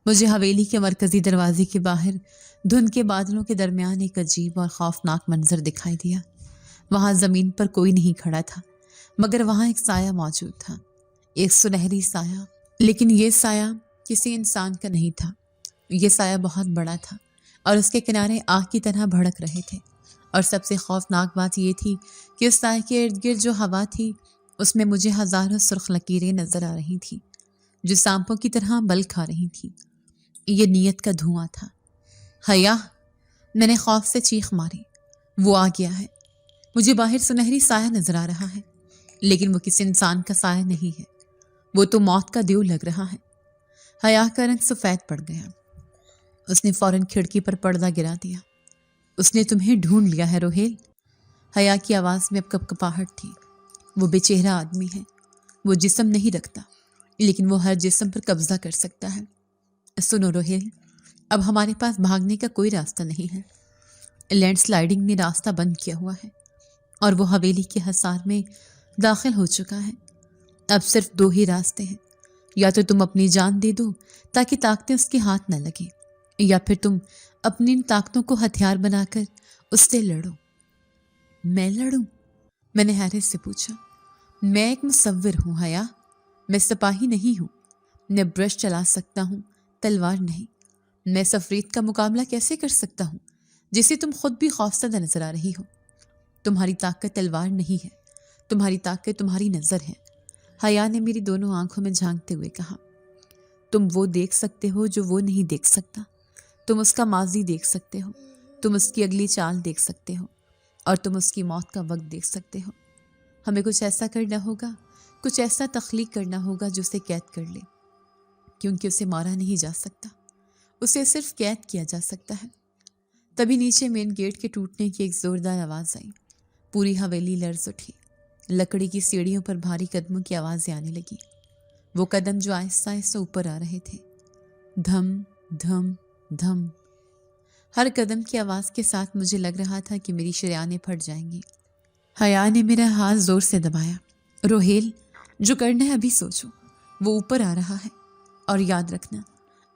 مجھے حویلی کے مرکزی دروازے کے باہر دھند کے بادلوں کے درمیان ایک عجیب اور خوفناک منظر دکھائی دیا۔ وہاں زمین پر کوئی نہیں کھڑا تھا، مگر وہاں ایک سایہ موجود تھا، ایک سنہری سایہ، لیکن یہ سایہ کسی انسان کا نہیں تھا۔ یہ سایہ بہت بڑا تھا اور اس کے کنارے آگ کی طرح بھڑک رہے تھے، اور سب سے خوفناک بات یہ تھی کہ اس سایہ کے ارد گرد جو ہوا تھی اس میں مجھے ہزاروں سرخ لکیریں نظر آ رہی تھیں جو سانپوں کی طرح بل کھا رہی تھیں۔ یہ نیت کا دھواں تھا۔ حیا، میں نے خوف سے چیخ ماری۔ وہ آ گیا ہے، مجھے باہر سنہری سایہ نظر آ رہا ہے، لیکن وہ کسی انسان کا سایہ نہیں ہے، وہ تو موت کا دیو لگ رہا ہے۔ حیا کا رنگ سفید پڑ گیا، اس نے فوراً کھڑکی پر پردہ گرا دیا۔ اس نے تمہیں ڈھونڈ لیا ہے روہیل۔ حیا کی آواز میں اب کپکپاہٹ تھی۔ وہ بے چہرہ آدمی ہے، وہ جسم نہیں رکھتا، لیکن وہ ہر جسم پر قبضہ کر سکتا ہے۔ سنو روہیل، اب ہمارے پاس بھاگنے کا کوئی راستہ نہیں ہے۔ لینڈ سلائیڈنگ نے راستہ بند کیا ہوا ہے اور وہ حویلی کے حصار میں داخل ہو چکا ہے۔ اب صرف 2 ہی راستے ہیں، یا تو تم اپنی جان دے دو تاکہ طاقتیں اس کے ہاتھ نہ لگیں، یا پھر تم اپنی ان طاقتوں کو ہتھیار بنا کر اس سے لڑو۔ میں لڑوں؟ میں نے حیرت سے پوچھا۔ میں ایک مصور ہوں حیا، میں سپاہی نہیں ہوں۔ میں برش چلا سکتا ہوں، تلوار نہیں۔ میں سفرید کا مقابلہ کیسے کر سکتا ہوں جسے تم خود بھی خوفزدہ نظر آ رہی ہو؟ تمہاری طاقت تلوار نہیں ہے، تمہاری طاقت تمہاری نظر ہے۔ حیا نے میری دونوں آنکھوں میں جھانکتے ہوئے کہا۔ تم وہ دیکھ سکتے ہو جو وہ نہیں دیکھ سکتا، تم اس کا ماضی دیکھ سکتے ہو، تم اس کی اگلی چال دیکھ سکتے ہو، اور تم اس کی موت کا وقت دیکھ سکتے ہو۔ ہمیں کچھ ایسا کرنا ہوگا، کچھ ایسا تخلیق کرنا ہوگا جو اسے قید کر لے، کیونکہ اسے مارا نہیں جا سکتا، اسے صرف قید کیا جا سکتا ہے۔ تبھی نیچے مین گیٹ کے ٹوٹنے کی ایک زوردار آواز آئی، پوری حویلی لرز اٹھی، لکڑی کی سیڑھیوں پر بھاری قدموں کی آوازیں آنے لگی، وہ قدم جو آہستہ آہستہ اوپر آ رہے تھے، دھم دھم دھم۔ ہر قدم کی آواز کے ساتھ مجھے لگ رہا تھا کہ میری شریانیں پھٹ جائیں گی۔ حیا نے میرا ہاتھ زور سے دبایا۔ روہیل، جو کرنا ہے ابھی سوچو، وہ اوپر آ رہا ہے، اور یاد رکھنا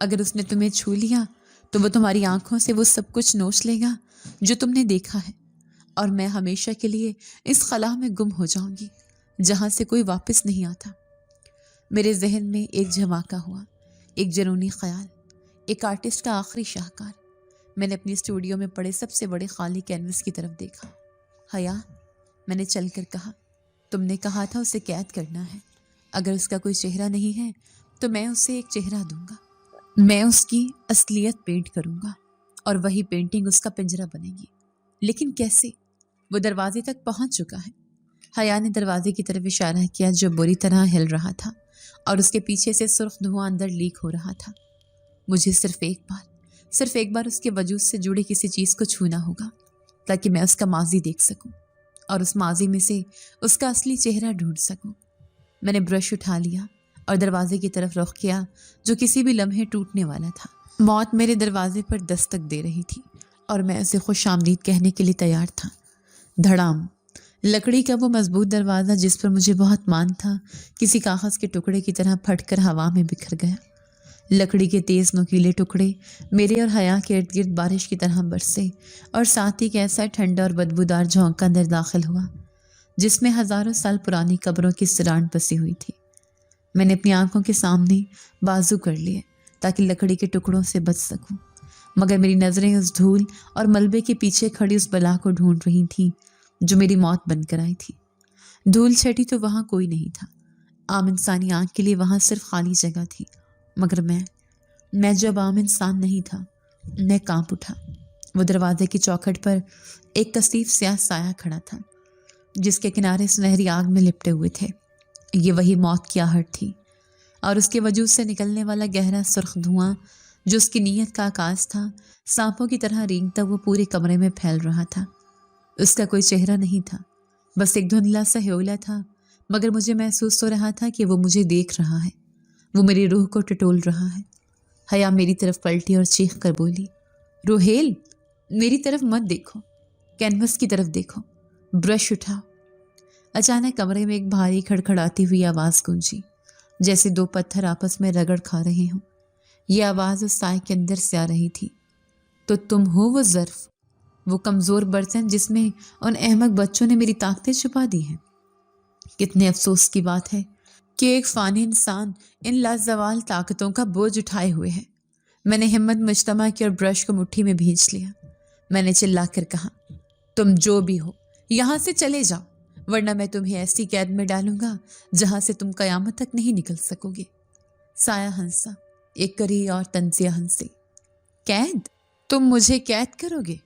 اگر اس نے تمہیں چھو لیا تو وہ تمہاری آنکھوں سے وہ سب کچھ نوچ لے گا جو تم نے دیکھا ہے، اور میں ہمیشہ کے لیے اس خلا میں گم ہو جاؤں گی جہاں سے کوئی واپس نہیں آتا۔ میرے ذہن میں ایک جھماکا ہوا، ایک جنونی خیال، ایک آرٹسٹ کا آخری شاہکار۔ میں نے اپنی اسٹوڈیو میں پڑے سب سے بڑے خالی کینوس کی طرف دیکھا۔ حیا، میں نے چل کر کہا، تم نے کہا تھا اسے قید کرنا ہے۔ اگر اس کا کوئی چہرہ نہیں ہے تو میں اسے ایک چہرہ دوں گا۔ میں اس کی اصلیت پینٹ کروں گا اور وہی پینٹنگ اس کا پنجرہ بنے گی۔ لیکن کیسے؟ وہ دروازے تک پہنچ چکا ہے۔ حیا نے دروازے کی طرف اشارہ کیا جو بری طرح ہل رہا تھا اور اس کے پیچھے سے سرخ دھواں اندر لیک ہو رہا تھا۔ مجھے صرف ایک بار اس کے وجود سے جڑے کسی چیز کو چھونا ہوگا تاکہ میں اس کا ماضی دیکھ سکوں اور اس ماضی میں سے اس کا اصلی چہرہ ڈھونڈ سکوں۔ میں نے برش اٹھا لیا اور دروازے کی طرف رخ کیا جو کسی بھی لمحے ٹوٹنے والا تھا۔ موت میرے دروازے پر دستک دے رہی تھی اور میں اسے خوش آمدید کہنے کے لیے تیار تھا۔ دھڑام! لکڑی کا وہ مضبوط دروازہ جس پر مجھے بہت مان تھا کسی کاغذ کے ٹکڑے کی طرح پھٹ کر ہوا میں بکھر گیا۔ لکڑی کے تیز نوکیلے ٹکڑے میرے اور حیا کے ارد گرد بارش کی طرح برسے اور ساتھ ہی ایک ایسا ٹھنڈا اور بدبودار جھونکا اندر داخل ہوا جس میں ہزاروں سال پرانی قبروں کی سران پسی ہوئی تھی۔ میں نے اپنی آنکھوں کے سامنے بازو کر لیے تاکہ لکڑی کے ٹکڑوں سے بچ سکوں، مگر میری نظریں اس دھول اور ملبے کے پیچھے کھڑی اس بلا کو ڈھونڈ رہی تھیں جو میری موت بن کر آئی تھی۔ دھول چھٹی تو وہاں کوئی نہیں تھا، عام انسانی آنکھ کے لیے وہاں صرف خالی جگہ تھی، مگر میں جو اب عام انسان نہیں تھا، میں کانپ اٹھا۔ وہ دروازے کی چوکھٹ پر ایک کثیف سیاہ سایہ کھڑا تھا جس کے کنارے سنہری آگ میں لپٹے ہوئے تھے۔ یہ وہی موت کی آہٹ تھی اور اس کے وجود سے نکلنے والا گہرا سرخ دھواں جو اس کی نیت کا آغاز تھا، سانپوں کی طرح رینگتا وہ پورے کمرے میں پھیل رہا تھا۔ اس کا کوئی چہرہ نہیں تھا، بس ایک دھندلا سا ہیولا تھا، مگر مجھے محسوس ہو رہا تھا کہ وہ مجھے دیکھ رہا ہے، وہ میری روح کو ٹٹول رہا ہے۔ حیا میری طرف پلٹی اور چیخ کر بولی، روہیل، میری طرف مت دیکھو، کینوس کی طرف دیکھو، برش اٹھا۔ اچانک کمرے میں ایک بھاری کھڑکھڑاتی ہوئی آواز گونجی، جیسے دو پتھر آپس میں رگڑ کھا رہے ہوں۔ یہ آواز اس سائے کے اندر سے آ رہی تھی۔ تو تم ہو وہ ظرف، وہ کمزور برتن جس میں ان احمق بچوں نے میری طاقتیں چھپا دی ہیں۔ کتنے افسوس کی بات ہے کہ ایک فانی انسان ان لازوال طاقتوں کا بوجھ اٹھائے ہوئے ہے۔ میں نے ہمت مجتمع کی اور برش کو مٹھی میں بھینچ لیا۔ میں نے چلا کر کہا، تم جو بھی ہو یہاں سے چلے جاؤ، ورنہ میں تمہیں ایسی قید میں ڈالوں گا جہاں سے تم قیامت تک نہیں نکل سکو گے۔ سایہ ہنسا، ایک کری اور تنزیہ ہنسی۔ قید؟ تم مجھے قید کرو گے؟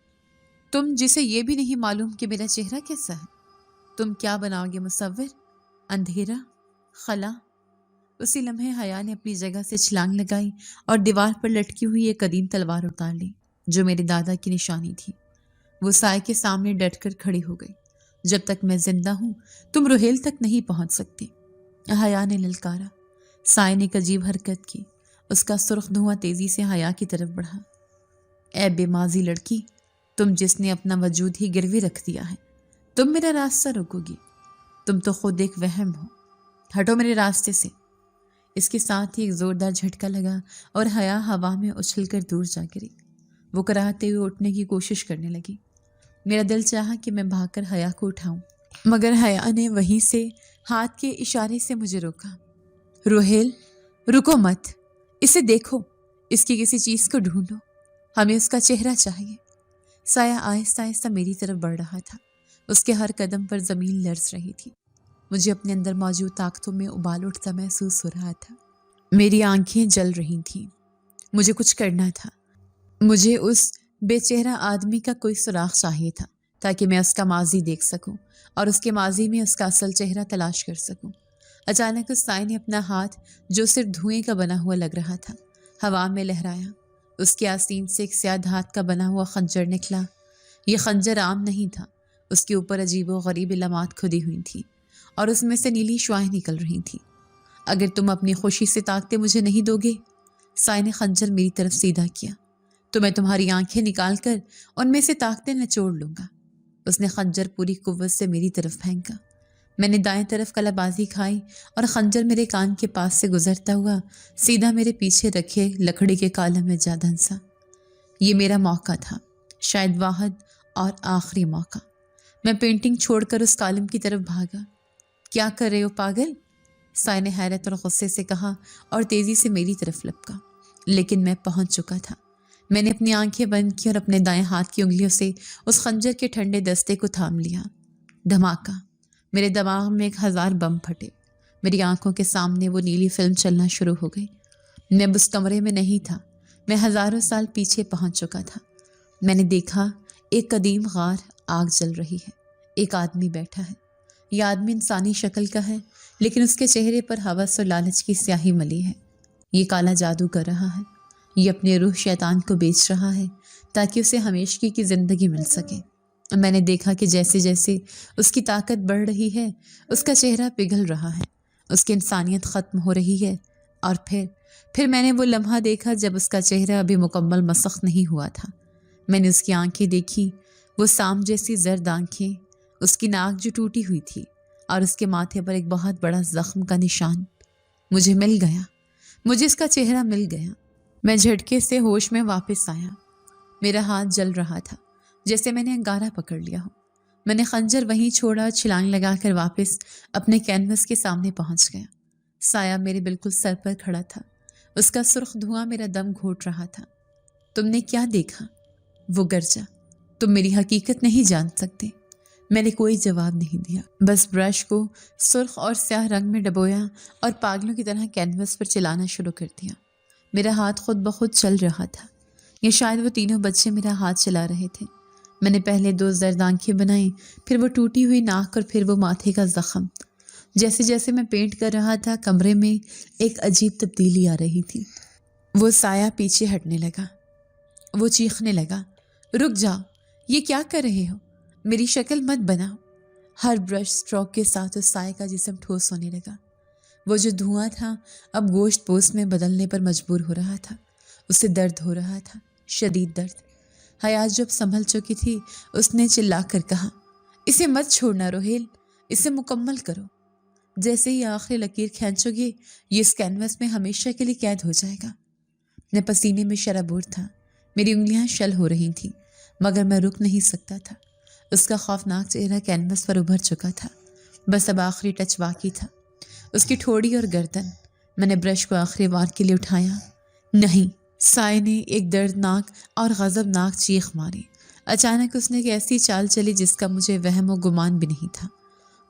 تم جسے یہ بھی نہیں معلوم کہ میرا چہرہ کیسا ہے؟ تم کیا بناؤ گے؟ مصور؟ اندھیرا؟ خلا؟ اسی لمحے حیا نے اپنی جگہ سے چھلانگ لگائی اور دیوار پر لٹکی ہوئی ایک قدیم تلوار اتار لی جو میرے دادا کی نشانی تھی۔ وہ سائے کے سامنے ڈٹ کر کھڑی ہو گئی۔ جب تک میں زندہ ہوں تم روہیل تک نہیں پہنچ سکتی، حیا نے للکارا۔ سائے نے ایک عجیب حرکت کی، اس کا سرخ دھواں تیزی سے حیا کی طرف بڑھا۔ اے بے مازی لڑکی، تم جس نے اپنا وجود ہی گروی رکھ دیا ہے، تم میرا راستہ روکو گی؟ تم تو خود ایک وہم ہو، ہٹو میرے راستے سے۔ اس کے ساتھ ہی ایک زوردار جھٹکا لگا اور حیا ہوا میں اچھل کر دور جا گری۔ وہ کراہتے ہوئے اٹھنے کی کوشش کرنے لگی۔ میرا دل چاہا کہ میں بھاگ کر حیا کو اٹھاؤں، مگر حیا نے وہیں سے ہاتھ کے اشارے سے مجھے روکا۔ روہیل، رکو مت، اسے دیکھو، اس کی کسی چیز کو ڈھونڈو، ہمیں اس کا چہرہ چاہیے۔ سایہ آہستہ آہستہ میری طرف بڑھ رہا تھا، اس کے ہر قدم پر زمین لرز رہی تھی۔ مجھے اپنے اندر موجود طاقتوں میں ابال اٹھتا محسوس ہو رہا تھا۔ میری آنکھیں جل رہی تھیں۔ مجھے کچھ کرنا تھا۔ مجھے اس بے چہرہ آدمی کا کوئی سراغ چاہیے تھا تاکہ میں اس کا ماضی دیکھ سکوں اور اس کے ماضی میں اس کا اصل چہرہ تلاش کر سکوں۔ اچانک اس سائے نے اپنا ہاتھ، جو صرف دھوئیں کا بنا ہوا لگ رہا تھا، ہوا میں لہرایا۔ اس کے آستین سے ایک سیاہ دھات کا بنا ہوا خنجر نکلا۔ یہ خنجر عام نہیں تھا، اس کے اوپر عجیب و غریب علامات کھدی ہوئی تھیں اور اس میں سے نیلی شعاعیں نکل رہی تھیں۔ اگر تم اپنی خوشی سے طاقتیں مجھے نہیں دو گے، سائے نے خنجر میری طرف سیدھا کیا، تو میں تمہاری آنکھیں نکال کر ان میں سے طاقتیں نچوڑ لوں گا۔ اس نے خنجر پوری قوت سے میری طرف پھینکا۔ میں نے دائیں طرف کلا بازی کھائی اور خنجر میرے کان کے پاس سے گزرتا ہوا سیدھا میرے پیچھے رکھے لکڑی کے کالم میں جا دھنسا۔ یہ میرا موقع تھا، شاید واحد اور آخری موقع۔ میں پینٹنگ چھوڑ کر اس کالم کی طرف بھاگا۔ کیا کر رہے ہو پاگل؟ سائے نے حیرت اور غصے سے کہا اور تیزی سے میری طرف لپکا، لیکن میں پہنچ چکا تھا۔ میں نے اپنی آنکھیں بند کی اور اپنے دائیں ہاتھ کی انگلیوں سے اس خنجر کے ٹھنڈے دستے کو تھام لیا۔ دھماکہ! میرے دماغ میں 1000 بم پھٹے۔ میری آنکھوں کے سامنے وہ نیلی فلم چلنا شروع ہو گئی۔ میں اب اس کمرے میں نہیں تھا، میں ہزاروں سال پیچھے پہنچ چکا تھا۔ میں نے دیکھا ایک قدیم غار، آگ جل رہی ہے، ایک آدمی بیٹھا ہے۔ یہ آدمی انسانی شکل کا ہے، لیکن اس کے چہرے پر ہوس اور لالچ کی سیاہی ملی ہے۔ یہ کالا جادو کر رہا ہے، یہ اپنی روح شیطان کو بیچ رہا ہے تاکہ اسے ہمیشگی کی زندگی مل سکے۔ میں نے دیکھا کہ جیسے جیسے اس کی طاقت بڑھ رہی ہے، اس کا چہرہ پگھل رہا ہے، اس کی انسانیت ختم ہو رہی ہے، اور پھر میں نے وہ لمحہ دیکھا جب اس کا چہرہ ابھی مکمل مسخ نہیں ہوا تھا۔ میں نے اس کی آنکھیں دیکھی، وہ سام جیسی زرد آنکھیں، اس کی ناک جو ٹوٹی ہوئی تھی، اور اس کے ماتھے پر ایک بہت بڑا زخم کا نشان۔ مجھے مل گیا، مجھے اس کا چہرہ مل گیا۔ میں جھٹکے سے ہوش میں واپس آیا۔ میرا ہاتھ جل رہا تھا، جیسے میں نے انگارہ پکڑ لیا ہو۔ میں نے خنجر وہیں چھوڑا اور چھلانگ لگا کر واپس اپنے کینوس کے سامنے پہنچ گیا۔ سایہ میرے بالکل سر پر کھڑا تھا، اس کا سرخ دھواں میرا دم گھوٹ رہا تھا۔ تم نے کیا دیکھا؟ وہ گرجا۔ تم میری حقیقت نہیں جان سکتے۔ میں نے کوئی جواب نہیں دیا، بس برش کو سرخ اور سیاہ رنگ میں ڈبویا اور پاگلوں کی طرح کینوس پر چلانا شروع کر دیا۔ میرا ہاتھ خود بخود چل رہا تھا، یا شاید وہ تینوں بچے میرا ہاتھ چلا رہے تھے۔ میں نے پہلے 2 زرد آنکھیں بنائیں، پھر وہ ٹوٹی ہوئی ناک اور پھر وہ ماتھے کا زخم۔ جیسے جیسے میں پینٹ کر رہا تھا، کمرے میں ایک عجیب تبدیلی آ رہی تھی۔ وہ سایہ پیچھے ہٹنے لگا، وہ چیخنے لگا، رک جاؤ، یہ کیا کر رہے ہو؟ میری شکل مت بناؤ۔ ہر برش اسٹروک کے ساتھ اس سائے کا جسم ٹھوس ہونے لگا۔ وہ جو دھواں تھا اب گوشت پوست میں بدلنے پر مجبور ہو رہا تھا۔ اسے درد ہو رہا تھا، شدید درد۔ حیات جب سنبھل چکی تھی، اس نے چلا کر کہا، اسے مت چھوڑنا روہیل، اسے مکمل کرو۔ جیسے ہی آخری لکیر کھینچو گے، یہ اس کینوس میں ہمیشہ کے لیے قید ہو جائے گا۔ میں پسینے میں شرابور تھا، میری انگلیاں شل ہو رہی تھیں، مگر میں رک نہیں سکتا تھا۔ اس کا خوفناک چہرہ کینوس پر ابھر چکا تھا، بس اب آخری ٹچ باقی تھا، اس کی ٹھوڑی اور گردن۔ میں نے برش کو آخری وار کے لیے اٹھایا۔ نہیں! سائے نے ایک دردناک اور غضبناک چیخ ماری۔ اچانک اس نے ایک ایسی چال چلی جس کا مجھے وہم و گمان بھی نہیں تھا۔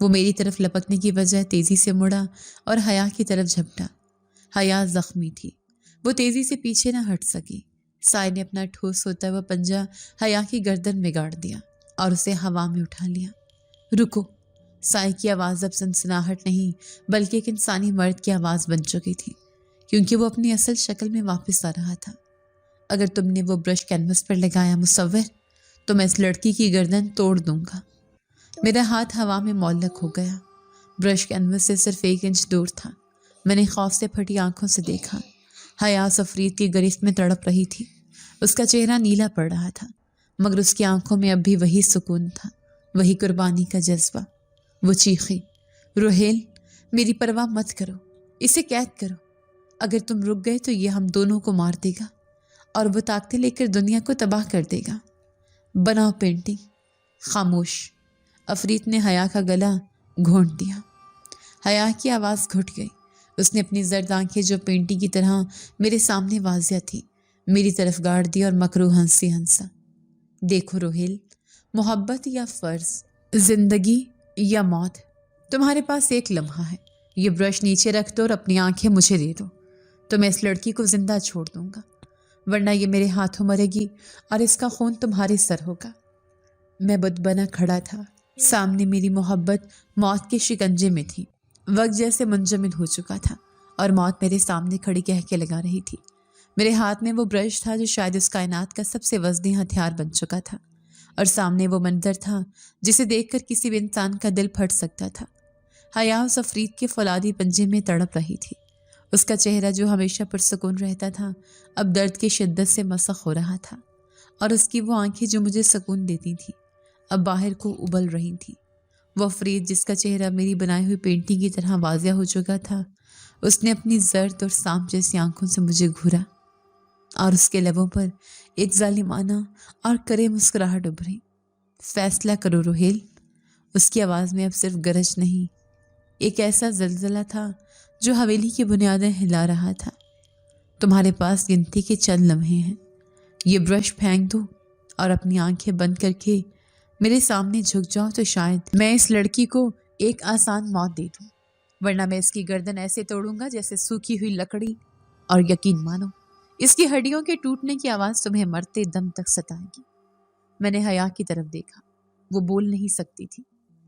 وہ میری طرف لپکنے کی بجائے تیزی سے مڑا اور حیا کی طرف جھپٹا۔ حیا زخمی تھی، وہ تیزی سے پیچھے نہ ہٹ سکی۔ سائے نے اپنا ٹھوس ہوتا ہوا پنجہ حیا کی گردن میں گاڑ دیا اور اسے ہوا میں اٹھا لیا۔ رکو! سائے کی آواز اب سنسناہٹ نہیں بلکہ ایک انسانی مرد کی آواز بن چکی تھی، کیونکہ وہ اپنی اصل شکل میں واپس آ رہا تھا۔ اگر تم نے وہ برش کینوس پر لگایا مصور، تو میں اس لڑکی کی گردن توڑ دوں گا۔ میرا ہاتھ ہوا میں معلق ہو گیا۔ برش کینوس سے صرف 1 انچ دور تھا۔ میں نے خوف سے پھٹی آنکھوں سے دیکھا۔ حیا افرید کی گرفت میں تڑپ رہی تھی، اس کا چہرہ نیلا پڑ رہا تھا، مگر اس کی آنکھوں میں اب بھی وہی سکون تھا، وہی قربانی کا جذبہ۔ وہ چیخی، روہیل، میری پرواہ مت کرو، اسے قید کرو۔ اگر تم رک گئے تو یہ ہم دونوں کو مار دے گا اور وہ طاقتیں لے کر دنیا کو تباہ کر دے گا۔ بناؤ پینٹنگ۔ خاموش! افریت نے حیا کا گلا گھونٹ دیا۔ حیا کی آواز گھٹ گئی۔ اس نے اپنی زرد آنکھیں جو پینٹنگ کی طرح میرے سامنے واضح تھی، میری طرف گاڑ دی اور مکروہ ہنسی ہنسا۔ دیکھو روہیل، محبت یا فرض، زندگی یا موت، تمہارے پاس ایک لمحہ ہے۔ یہ برش نیچے رکھ دو اور اپنی آنکھیں مجھے دے دو، تو میں اس لڑکی کو زندہ چھوڑ دوں گا، ورنہ یہ میرے ہاتھوں مرے گی اور اس کا خون تمہارے سر ہوگا۔ میں بت بنا کھڑا تھا، سامنے میری محبت موت کے شکنجے میں تھی۔ وقت جیسے منجمد ہو چکا تھا اور موت میرے سامنے کھڑی کہہ کے لگا رہی تھی۔ میرے ہاتھ میں وہ برش تھا جو شاید اس کائنات کا سب سے وزنی ہتھیار بن چکا تھا، اور سامنے وہ منظر تھا جسے دیکھ کر کسی بھی انسان کا دل پھٹ سکتا تھا۔ حیا اس افرید کے فولادی پنجے میں تڑپ رہی تھی۔ اس کا چہرہ جو ہمیشہ پرسکون رہتا تھا اب درد کی شدت سے مسخ ہو رہا تھا، اور اس کی وہ آنکھیں جو مجھے سکون دیتی تھیں اب باہر کو ابل رہی تھیں۔ وہ افرید جس کا چہرہ میری بنائی ہوئی پینٹنگ کی طرح واضح ہو چکا تھا، اس نے اپنی زرد اور سانپ جیسی آنکھوں سے مجھے گھورا۔ اور اس کے لبوں پر ایک ظالمانہ اور کرے مسکراہٹ ابھری۔ فیصلہ کرو روہیل۔ اس کی آواز میں اب صرف گرج نہیں، ایک ایسا زلزلہ تھا جو حویلی کی بنیادیں ہلا رہا تھا۔ تمہارے پاس گنتی کے چند لمحے ہیں، یہ برش پھینک دو اور اپنی آنکھیں بند کر کے میرے سامنے جھک جاؤ تو شاید میں اس لڑکی کو ایک آسان موت دے دوں، ورنہ میں اس کی گردن ایسے توڑوں گا جیسے سوکھی ہوئی لکڑی، اور یقین مانو اس کی ہڈیوں کے ٹوٹنے کی آواز تمہیں مرتے دم تک ستائے گی۔ میں نے حیا کی طرف دیکھا۔ وہ بول نہیں سکتی تھی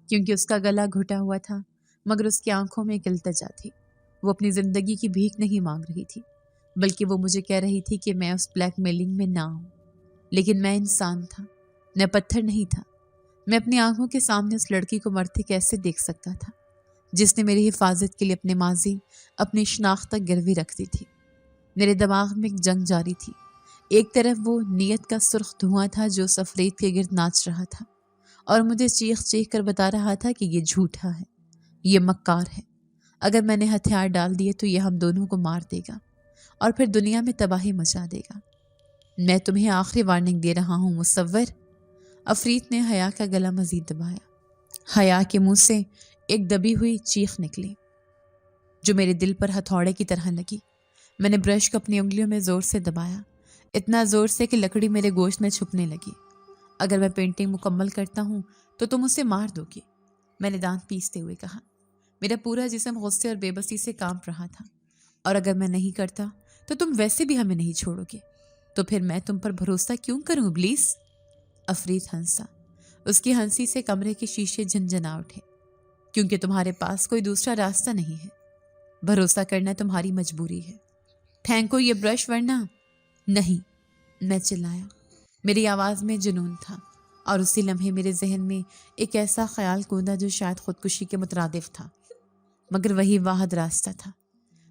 کیونکہ اس کا گلا گھٹا ہوا تھا، مگر اس کی آنکھوں میں ایک التجا تھی۔ وہ اپنی زندگی کی بھیک نہیں مانگ رہی تھی، بلکہ وہ مجھے کہہ رہی تھی کہ میں اس بلیک میلنگ میں نہ ہوں۔ لیکن میں انسان تھا، میں پتھر نہیں تھا۔ میں اپنی آنکھوں کے سامنے اس لڑکی کو مرتے کیسے دیکھ سکتا تھا جس نے میری حفاظت کے لیے اپنے ماضی، اپنی شناخت تک گروی رکھ دی تھی۔ میرے دماغ میں ایک جنگ جاری تھی۔ ایک طرف وہ نیت کا سرخ دھواں تھا جو سفرید کے گرد ناچ رہا تھا اور مجھے چیخ چیخ کر بتا رہا تھا کہ یہ جھوٹا ہے، یہ مکار ہے، اگر میں نے ہتھیار ڈال دیے تو یہ ہم دونوں کو مار دے گا اور پھر دنیا میں تباہی مچا دے گا۔ میں تمہیں آخری وارننگ دے رہا ہوں مصور۔ افریت نے حیا کا گلا مزید دبایا۔ حیا کے منہ سے ایک دبی ہوئی چیخ نکلی جو میرے دل پر ہتھوڑے کی طرح لگی۔ میں نے برش کو اپنی انگلیوں میں زور سے دبایا، اتنا زور سے کہ لکڑی میرے گوشت میں چھپنے لگی۔ اگر میں پینٹنگ مکمل کرتا ہوں تو تم اسے مار دو گی، میں نے دانت پیستے ہوئے کہا۔ میرا پورا جسم غصے اور بے بسی سے کانپ رہا تھا۔ اور اگر میں نہیں کرتا تو تم ویسے بھی ہمیں نہیں چھوڑو گے، تو پھر میں تم پر بھروسہ کیوں کروں ابلیس؟ افریت ہنسا۔ اس کی ہنسی سے کمرے کے شیشے جھنجھنا اٹھے۔ کیونکہ تمہارے پاس کوئی دوسرا راستہ نہیں ہے، بھروسہ کرنا تمہاری مجبوری ہے۔ پھینکو یہ برش ورنہ۔ نہیں، میں چلایا۔ میری آواز میں جنون تھا، اور اسی لمحے میرے ذہن میں ایک ایسا خیال کوندا جو شاید خودکشی کے مترادف تھا، مگر وہی واحد راستہ تھا۔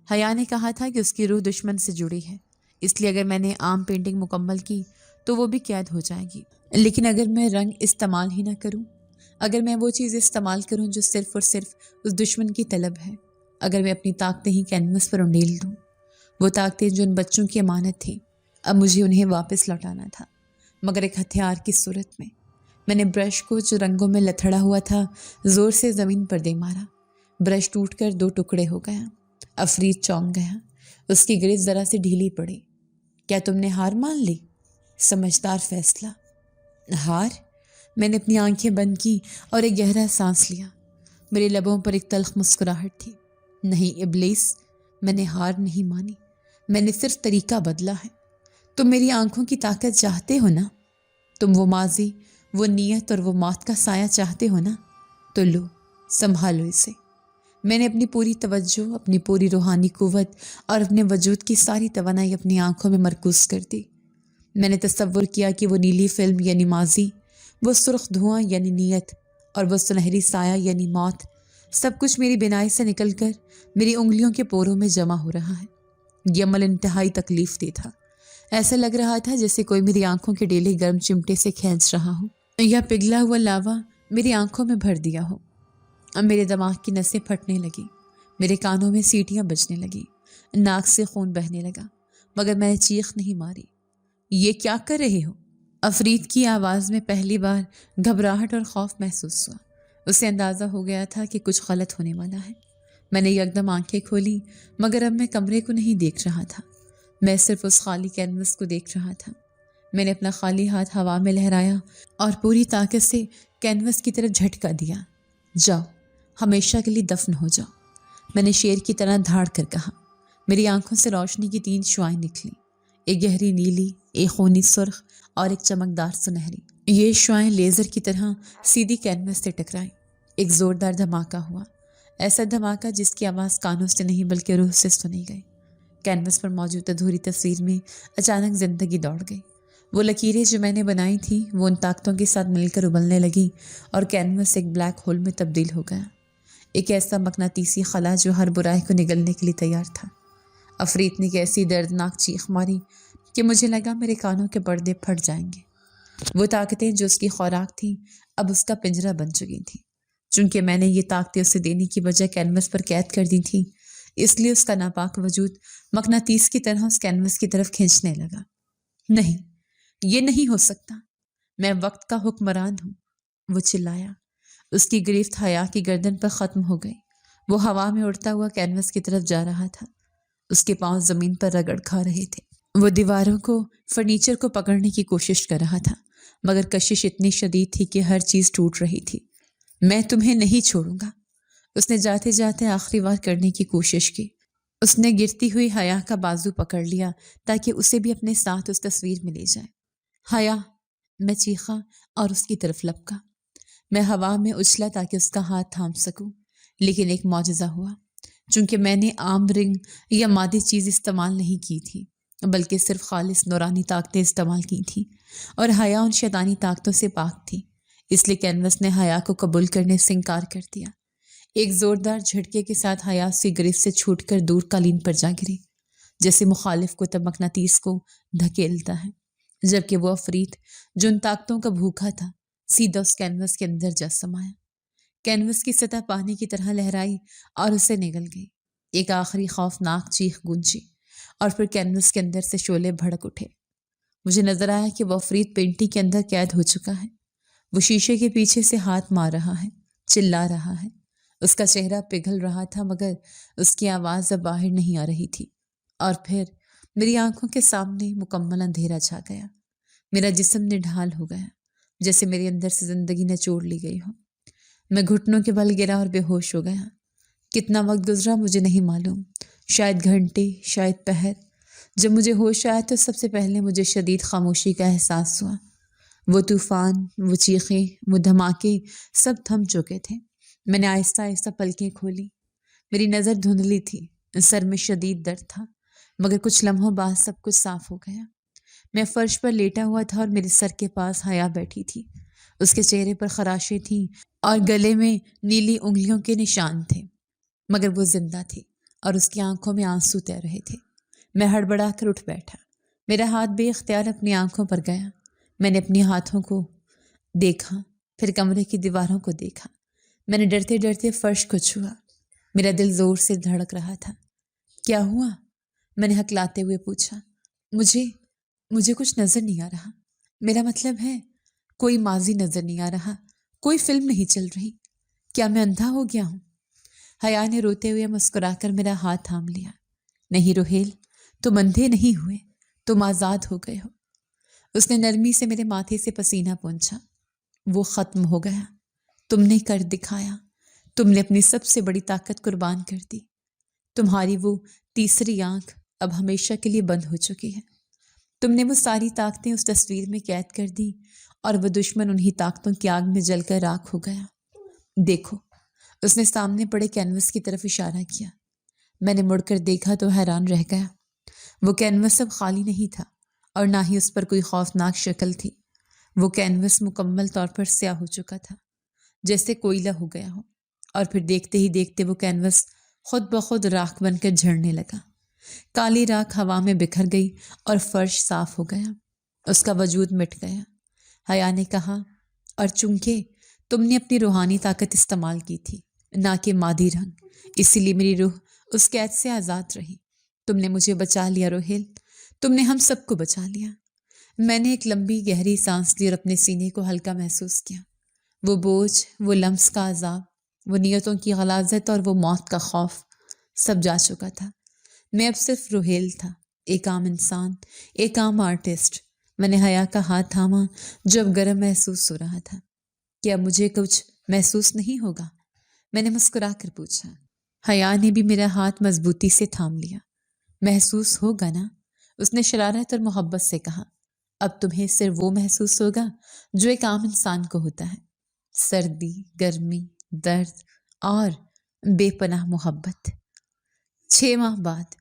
حیا نے کہا تھا کہ اس کی روح دشمن سے جڑی ہے، اس لیے اگر میں نے عام پینٹنگ مکمل کی تو وہ بھی قید ہو جائے گی۔ لیکن اگر میں رنگ استعمال ہی نہ کروں، اگر میں وہ چیز استعمال کروں جو صرف اور صرف اس دشمن کی طلب ہے، اگر میں اپنی طاقتیں ہی کینوس پر انڈیل دوں، وہ طاقتیں جو ان بچوں کی امانت تھی، اب مجھے انہیں واپس لوٹانا تھا، مگر ایک ہتھیار کی صورت میں۔ میں نے برش کو جو رنگوں میں لتھڑا ہوا تھا زور سے زمین پر دے مارا۔ برش ٹوٹ کر 2 ٹکڑے ہو گیا۔ افریت چونک گیا، اس کی گرفت ذرا سی ڈھیلی پڑی۔ کیا تم نے ہار مان لی؟ سمجھدار فیصلہ۔ ہار؟ میں نے اپنی آنکھیں بند کی اور ایک گہرا سانس لیا۔ میرے لبوں پر ایک تلخ مسکراہٹ تھی۔ نہیں ابلیس، میں نے ہار نہیں مانی، میں نے صرف طریقہ بدلا ہے۔ تم میری آنکھوں کی طاقت چاہتے ہو نا؟ تم وہ ماضی، وہ نیت اور وہ موت کا سایہ چاہتے ہو نا؟ تو لو، سنبھالو اسے۔ میں نے اپنی پوری توجہ، اپنی پوری روحانی قوت اور اپنے وجود کی ساری توانائی اپنی آنکھوں میں مرکوز کر دی۔ میں نے تصور کیا کہ وہ نیلی فلم یعنی ماضی، وہ سرخ دھواں یعنی نیت، اور وہ سنہری سایہ یعنی موت، سب کچھ میری بینائی سے نکل کر میری انگلیوں کے پوروں میں جمع ہو رہا ہے۔ یہ عمل انتہائی تکلیف دہ تھا۔ ایسا لگ رہا تھا جیسے کوئی میری آنکھوں کے ڈیلے گرم چمٹے سے کھینچ رہا ہو، یا پگھلا ہوا لاوا میری آنکھوں میں بھر دیا ہو۔ اب میرے دماغ کی نسیں پھٹنے لگی، میرے کانوں میں سیٹیاں بجنے لگی، ناک سے خون بہنے لگا، مگر میں نے چیخ نہیں ماری۔ یہ کیا کر رہے ہو؟ افریت کی آواز میں پہلی بار گھبراہٹ اور خوف محسوس ہوا۔ اسے اندازہ ہو گیا تھا کہ کچھ غلط ہونے والا ہے۔ میں نے یکدم آنکھیں کھولی، مگر اب میں کمرے کو نہیں دیکھ رہا تھا، میں صرف اس خالی کینوس کو دیکھ رہا تھا۔ میں نے اپنا خالی ہاتھ ہوا میں لہرایا اور پوری طاقت سے کینوس کی طرف جھٹکا دیا۔ جاؤ، ہمیشہ کے لیے دفن ہو جاؤ، میں نے شیر کی طرح دھاڑ کر کہا۔ میری آنکھوں سے روشنی کی 3 شعاعیں نکلیں، ایک گہری نیلی، ایک خونی سرخ اور ایک چمکدار سنہری۔ یہ شعاعیں لیزر کی طرح سیدھی کینوس سے ٹکرائیں۔ ایک زوردار دھماکہ ہوا، ایسا دھماکہ جس کی آواز کانوں سے نہیں بلکہ روح سے سنی گئی۔ کینوس پر موجود ادھوری تصویر میں اچانک زندگی دوڑ گئی۔ وہ لکیریں جو میں نے بنائی تھیں وہ ان طاقتوں کے ساتھ مل کر ابلنے لگی اور کینوس ایک بلیک ہول میں تبدیل ہو گیا، ایک ایسا مقناطیسی خلا جو ہر برائی کو نگلنے کے لیے تیار تھا۔ افریت نے ایک ایسی دردناک چیخ ماری کہ مجھے لگا میرے کانوں کے پردے پھٹ جائیں گے۔ وہ طاقتیں جو اس کی خوراک تھیں اب اس کا پنجرہ بن چکی تھیں۔ چونکہ میں نے یہ طاقتیں اسے دینے کی بجائے کینوس پر قید کر دی تھیں، اس لیے اس کا ناپاک وجود مقناطیس کی طرح اس کینوس کی طرف کھینچنے لگا۔ نہیں، یہ نہیں ہو سکتا، میں وقت کا حکمران ہوں، وہ چلایا۔ اس کی گرفت حیا کی گردن پر ختم ہو گئی۔ وہ ہوا میں اڑتا ہوا کینوس کی طرف جا رہا تھا۔ اس کے پاؤں زمین پر رگڑ کھا رہے تھے۔ وہ دیواروں کو، فرنیچر کو پکڑنے کی کوشش کر رہا تھا، مگر کشش اتنی شدید تھی کہ ہر چیز ٹوٹ رہی تھی۔ میں تمہیں نہیں چھوڑوں گا، اس نے جاتے جاتے آخری بار کرنے کی کوشش کی۔ اس نے گرتی ہوئی حیا کا بازو پکڑ لیا تاکہ اسے بھی اپنے ساتھ اس تصویر میں لے جائے۔ حیا، میں چیخا اور اس کی طرف لپکا۔ میں ہوا میں اچھلا تاکہ اس کا ہاتھ تھام سکوں، لیکن ایک معجزہ ہوا۔ چونکہ میں نے عام رنگ یا مادی چیز استعمال نہیں کی تھی، بلکہ صرف خالص نورانی طاقتیں استعمال کی تھیں، اور حیا ان شیطانی طاقتوں سے پاک تھی، اس لیے کینوس نے حیا کو قبول کرنے سے انکار کر دیا۔ ایک زوردار جھٹکے کے ساتھ حیا اس کی گرفت سے چھوٹ کر دور قالین پر جا گری، جیسے مخالف کو تب مقناطیس کو دھکیلتا ہے، جبکہ وہ عفریت جو ان طاقتوں کا بھوکا تھا سیدھا اس کینوس کے اندر جا سمایا۔ کینوس کی سطح پانی کی طرح لہرائی اور اسے نگل گئی۔ ایک آخری خوفناک چیخ گونجی اور پھر کینوس کے اندر سے شعلے بھڑک اٹھے۔ مجھے نظر آیا کہ وہ عفریت پینٹی کے اندر قید ہو چکا ہے۔ وہ شیشے کے پیچھے سے ہاتھ مار رہا ہے، چلا رہا ہے۔ اس کا چہرہ پگھل رہا تھا، مگر اس کی آواز اب باہر نہیں آ رہی تھی۔ اور پھر میری آنکھوں کے سامنے مکمل اندھیرا چھا گیا۔ میرا جسم نڈھال ہو گیا، جیسے میرے اندر سے زندگی نچوڑ لی گئی ہو۔ میں گھٹنوں کے بل گرا اور بے ہوش ہو گیا۔ کتنا وقت گزرا مجھے نہیں معلوم، شاید گھنٹے، شاید پہر۔ جب مجھے ہوش آیا تو سب سے پہلے مجھے شدید خاموشی کا احساس ہوا۔ وہ طوفان، وہ چیخیں، وہ دھماکے سب تھم چکے تھے۔ میں نے آہستہ آہستہ پلکیں کھولی۔ میری نظر دھندلی تھی، سر میں شدید درد تھا، مگر کچھ لمحوں بعد سب کچھ صاف ہو گیا۔ میں فرش پر لیٹا ہوا تھا اور میرے سر کے پاس حیا بیٹھی تھی۔ اس کے چہرے پر خراشیں تھیں اور گلے میں نیلی انگلیوں کے نشان تھے، مگر وہ زندہ تھی اور اس کی آنکھوں میں آنسو تیر رہے تھے۔ میں ہڑبڑا کر اٹھ بیٹھا۔ میرا ہاتھ بے اختیار اپنی آنکھوں پر گیا۔ میں نے اپنے ہاتھوں کو دیکھا، پھر کمرے کی دیواروں کو دیکھا۔ میں نے ڈرتے ڈرتے فرش کو چھوا۔ میرا دل زور سے دھڑک رہا تھا۔ کیا ہوا؟ میں نے ہکلاتے ہوئے پوچھا۔ مجھے کچھ نظر نہیں آ رہا۔ میرا مطلب ہے کوئی ماضی نظر نہیں آ رہا، کوئی فلم نہیں چل رہی۔ کیا میں اندھا ہو گیا ہوں؟ حیا نے روتے ہوئے مسکرا کر میرا ہاتھ تھام لیا۔ نہیں روہیل، تم اندھے نہیں ہوئے، تم آزاد ہو گئے ہو۔ اس نے نرمی سے میرے ماتھے سے پسینہ پونچھا۔ وہ ختم ہو گیا، تم نے کر دکھایا، تم نے اپنی سب سے بڑی طاقت قربان کر دی۔ تمہاری وہ تیسری آنکھ اب ہمیشہ کے لیے بند ہو چکی ہے۔ تم نے وہ ساری طاقتیں اس تصویر میں قید کر دی اور وہ دشمن انہی طاقتوں کی آگ میں جل کر راکھ ہو گیا۔ دیکھو، اس نے سامنے پڑے کینوس کی طرف اشارہ کیا۔ میں نے مڑ کر دیکھا تو حیران رہ گیا۔ وہ کینوس اب خالی نہیں تھا اور نہ ہی اس پر کوئی خوفناک شکل تھی۔ وہ کینوس مکمل طور پر سیاہ ہو چکا تھا، جیسے کوئلہ ہو گیا ہو، اور پھر دیکھتے ہی دیکھتے وہ کینوس خود بخود راکھ بن کر جھڑنے لگا۔ کالی راکھ ہوا میں بکھر گئی اور فرش صاف ہو گیا۔ اس کا وجود مٹ گیا۔ حیا نے کہا، اور چونکہ تم نے اپنی روحانی طاقت استعمال کی تھی، نہ کہ مادی رنگ، اسی لیے میری روح اس قید سے آزاد رہی۔ تم نے مجھے بچا لیا روہیل، تم نے ہم سب کو بچا لیا۔ میں نے ایک لمبی گہری سانس لی اور اپنے سینے کو ہلکا محسوس کیا۔ وہ بوجھ، وہ لمس کا عذاب، وہ نیتوں کی غلاظت اور وہ موت کا خوف سب جا چکا تھا۔ میں اب صرف روہیل تھا، ایک عام انسان، ایک عام آرٹسٹ۔ میں نے حیا کا ہاتھ تھاما جو اب گرم محسوس ہو رہا تھا۔ کیا مجھے کچھ محسوس نہیں ہوگا؟ میں نے مسکرا کر پوچھا۔ حیا نے بھی میرا ہاتھ مضبوطی سے تھام لیا۔ محسوس ہوگا نا؟ اس نے شرارت اور محبت سے کہا۔ اب تمہیں صرف وہ محسوس ہوگا جو ایک عام انسان کو ہوتا ہے، سردی، گرمی، درد اور بے پناہ محبت۔ 6 ماہ بعد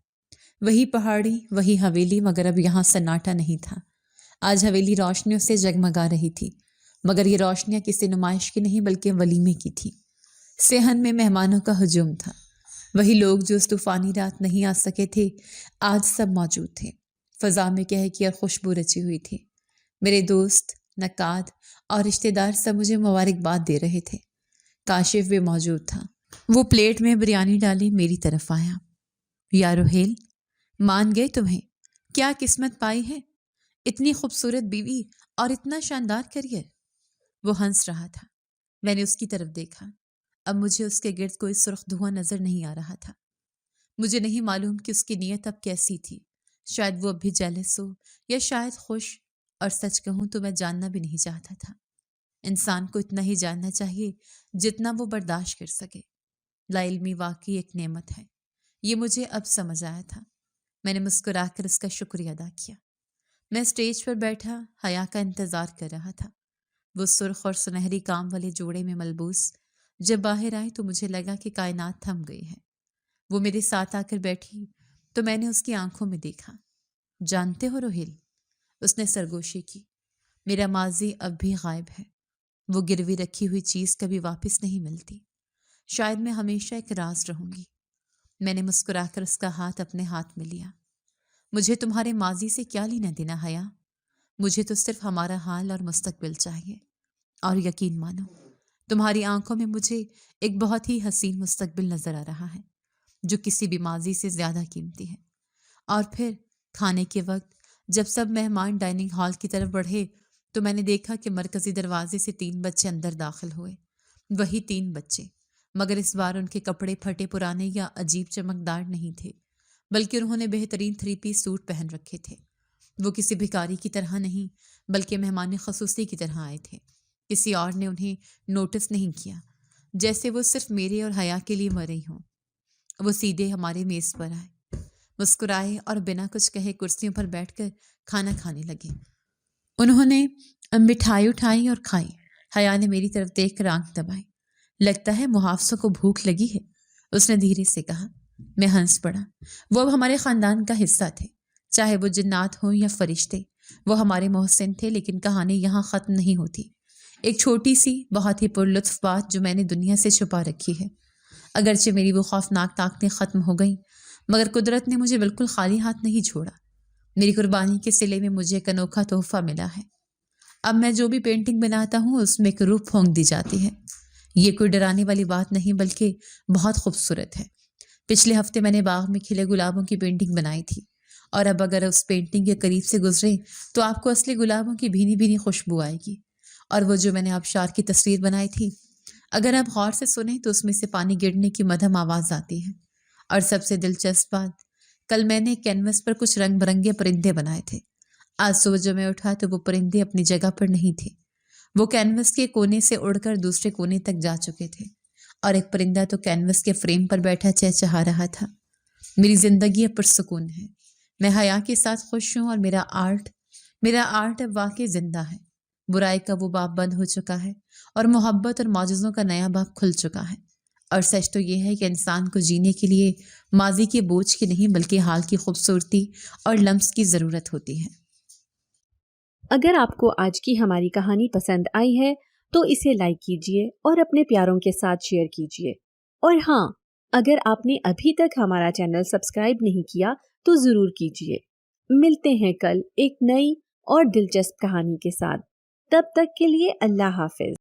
وہی پہاڑی، وہی حویلی، مگر اب یہاں سناٹا نہیں تھا۔ آج حویلی روشنیوں سے جگمگا رہی تھی، مگر یہ روشنیاں کسی نمائش کی نہیں بلکہ ولیمے کی تھی۔ صحن میں مہمانوں کا ہجوم تھا۔ وہی لوگ جو اس طوفانی رات نہیں آ سکے تھے آج سب موجود تھے۔ فضا میں کہکی اور خوشبو رچی ہوئی تھی۔ میرے دوست، نقاد اور رشتہ دار سب مجھے مبارکباد دے رہے تھے۔ کاشف بھی موجود تھا۔ وہ پلیٹ میں بریانی ڈالی میری طرف آیا۔ یا روہیل، مان گئے تمہیں؟ کیا قسمت پائی ہے، اتنی خوبصورت بیوی اور اتنا شاندار کریئر۔ وہ ہنس رہا تھا۔ میں نے اس کی طرف دیکھا۔ اب مجھے اس کے گرد کوئی سرخ دھواں نظر نہیں آ رہا تھا۔ مجھے نہیں معلوم کہ اس کی نیت اب کیسی تھی۔ شاید وہ اب بھی جیلس ہو یا شاید خوش، اور سچ کہوں تو میں جاننا بھی نہیں چاہتا تھا۔ انسان کو اتنا ہی جاننا چاہیے جتنا وہ برداشت کر سکے۔ لا علمی واقعی ایک نعمت ہے، یہ مجھے اب سمجھ آیا تھا۔ میں نے مسکرا کر اس کا شکریہ ادا کیا۔ میں اسٹیج پر بیٹھا حیا کا انتظار کر رہا تھا۔ وہ سرخ اور سنہری کام والے جوڑے میں ملبوس جب باہر آئی تو مجھے لگا کہ کائنات تھم گئی ہے۔ وہ میرے ساتھ آ کر بیٹھی تو میں نے اس کی آنکھوں میں دیکھا۔ جانتے ہو روہیل، اس نے سرگوشی کی، میرا ماضی اب بھی غائب ہے۔ وہ گروی رکھی ہوئی چیز کبھی واپس نہیں ملتی۔ شاید میں ہمیشہ ایک راز رہوں گی۔ میں نے مسکرا کر اس کا ہاتھ اپنے ہاتھ میں لیا۔ مجھے تمہارے ماضی سے کیا لینا دینا حیا؟ مجھے تو صرف ہمارا حال اور مستقبل چاہیے، اور یقین مانو تمہاری آنکھوں میں مجھے ایک بہت ہی حسین مستقبل نظر آ رہا ہے جو کسی بھی ماضی سے زیادہ قیمتی ہے۔ اور پھر کھانے کے وقت جب سب مہمان ڈائننگ ہال کی طرف بڑھے تو میں نے دیکھا کہ مرکزی دروازے سے 3 بچے اندر داخل ہوئے۔ وہی 3 بچے، مگر اس بار ان کے کپڑے پھٹے پرانے یا عجیب چمکدار نہیں تھے، بلکہ انہوں نے بہترین 3 پیس سوٹ پہن رکھے تھے۔ وہ کسی بھکاری کی طرح نہیں بلکہ مہمان خصوصی کی طرح آئے تھے۔ کسی اور نے انہیں نوٹس نہیں کیا، جیسے وہ صرف میرے اور حیا کے لیے مرئی ہوں۔ وہ سیدھے ہمارے میز پر آئے، مسکرائے اور بنا کچھ کہے کرسیوں پر بیٹھ کر کھانا کھانے لگے۔ انہوں نے مٹھائی اٹھائی اور کھائی۔ حیا نے میری طرف دیکھ کر آنکھ دبائی۔ لگتا ہے محافظوں کو بھوک لگی ہے، اس نے دھیرے سے کہا۔ میں ہنس پڑا۔ وہ اب ہمارے خاندان کا حصہ تھے، چاہے وہ جنات ہوں یا فرشتے۔ وہ ہمارے محسن تھے، لیکن کہانی یہاں ختم نہیں ہوتی۔ ایک چھوٹی سی بہت ہی پرلطف بات جو میں نے دنیا سے چھپا رکھی ہے۔ اگرچہ میری وہ خوفناک طاقتیں ختم ہو گئیں، مگر قدرت نے مجھے بالکل خالی ہاتھ نہیں چھوڑا۔ میری قربانی کے صلے میں مجھے ایک انوکھا تحفہ ملا ہے۔ اب میں جو بھی پینٹنگ بناتا ہوں اس میں ایک روح پھونک دی جاتی ہے۔ یہ کوئی ڈرانے والی بات نہیں بلکہ بہت خوبصورت ہے۔ پچھلے ہفتے میں نے باغ میں کھلے گلابوں کی پینٹنگ بنائی تھی، اور اب اگر اس پینٹنگ کے قریب سے گزرے تو آپ کو اصلی گلابوں کی بھینی بھینی خوشبو آئے گی۔ اور وہ جو میں نے آبشار کی تصویر بنائی تھی، اگر آپ غور سے سنیں تو اس میں سے پانی گرنے کی مدھم آواز آتی ہے۔ اور سب سے دلچسپ بات، کل میں نے کینوس پر کچھ رنگ برنگے پرندے بنائے تھے۔ آج صبح جب میں اٹھا تو وہ پرندے اپنی جگہ پر نہیں تھے۔ وہ کینوس کے کونے سے اڑ کر دوسرے کونے تک جا چکے تھے، اور ایک پرندہ تو کینوس کے فریم پر بیٹھا چہچہا رہا تھا۔ میری زندگی اب پرسکون ہے۔ میں حیا کے ساتھ خوش ہوں، اور میرا آرٹ اب واقعی زندہ ہے۔ برائی کا وہ باب بند ہو چکا ہے، اور محبت اور معجزوں کا نیا باب کھل چکا ہے۔ اور سچ تو یہ ہے کہ انسان کو جینے کے لیے ماضی کے بوجھ کی نہیں بلکہ حال کی خوبصورتی اور لمس کی ضرورت ہوتی ہے۔ اگر آپ کو آج کی ہماری کہانی پسند آئی ہے تو اسے لائک کیجیے اور اپنے پیاروں کے ساتھ شیئر کیجیے۔ اور ہاں، اگر آپ نے ابھی تک ہمارا چینل سبسکرائب نہیں کیا تو ضرور کیجیے۔ ملتے ہیں کل ایک نئی اور دلچسپ کہانی کے ساتھ۔ تب تک کے لیے اللہ حافظ۔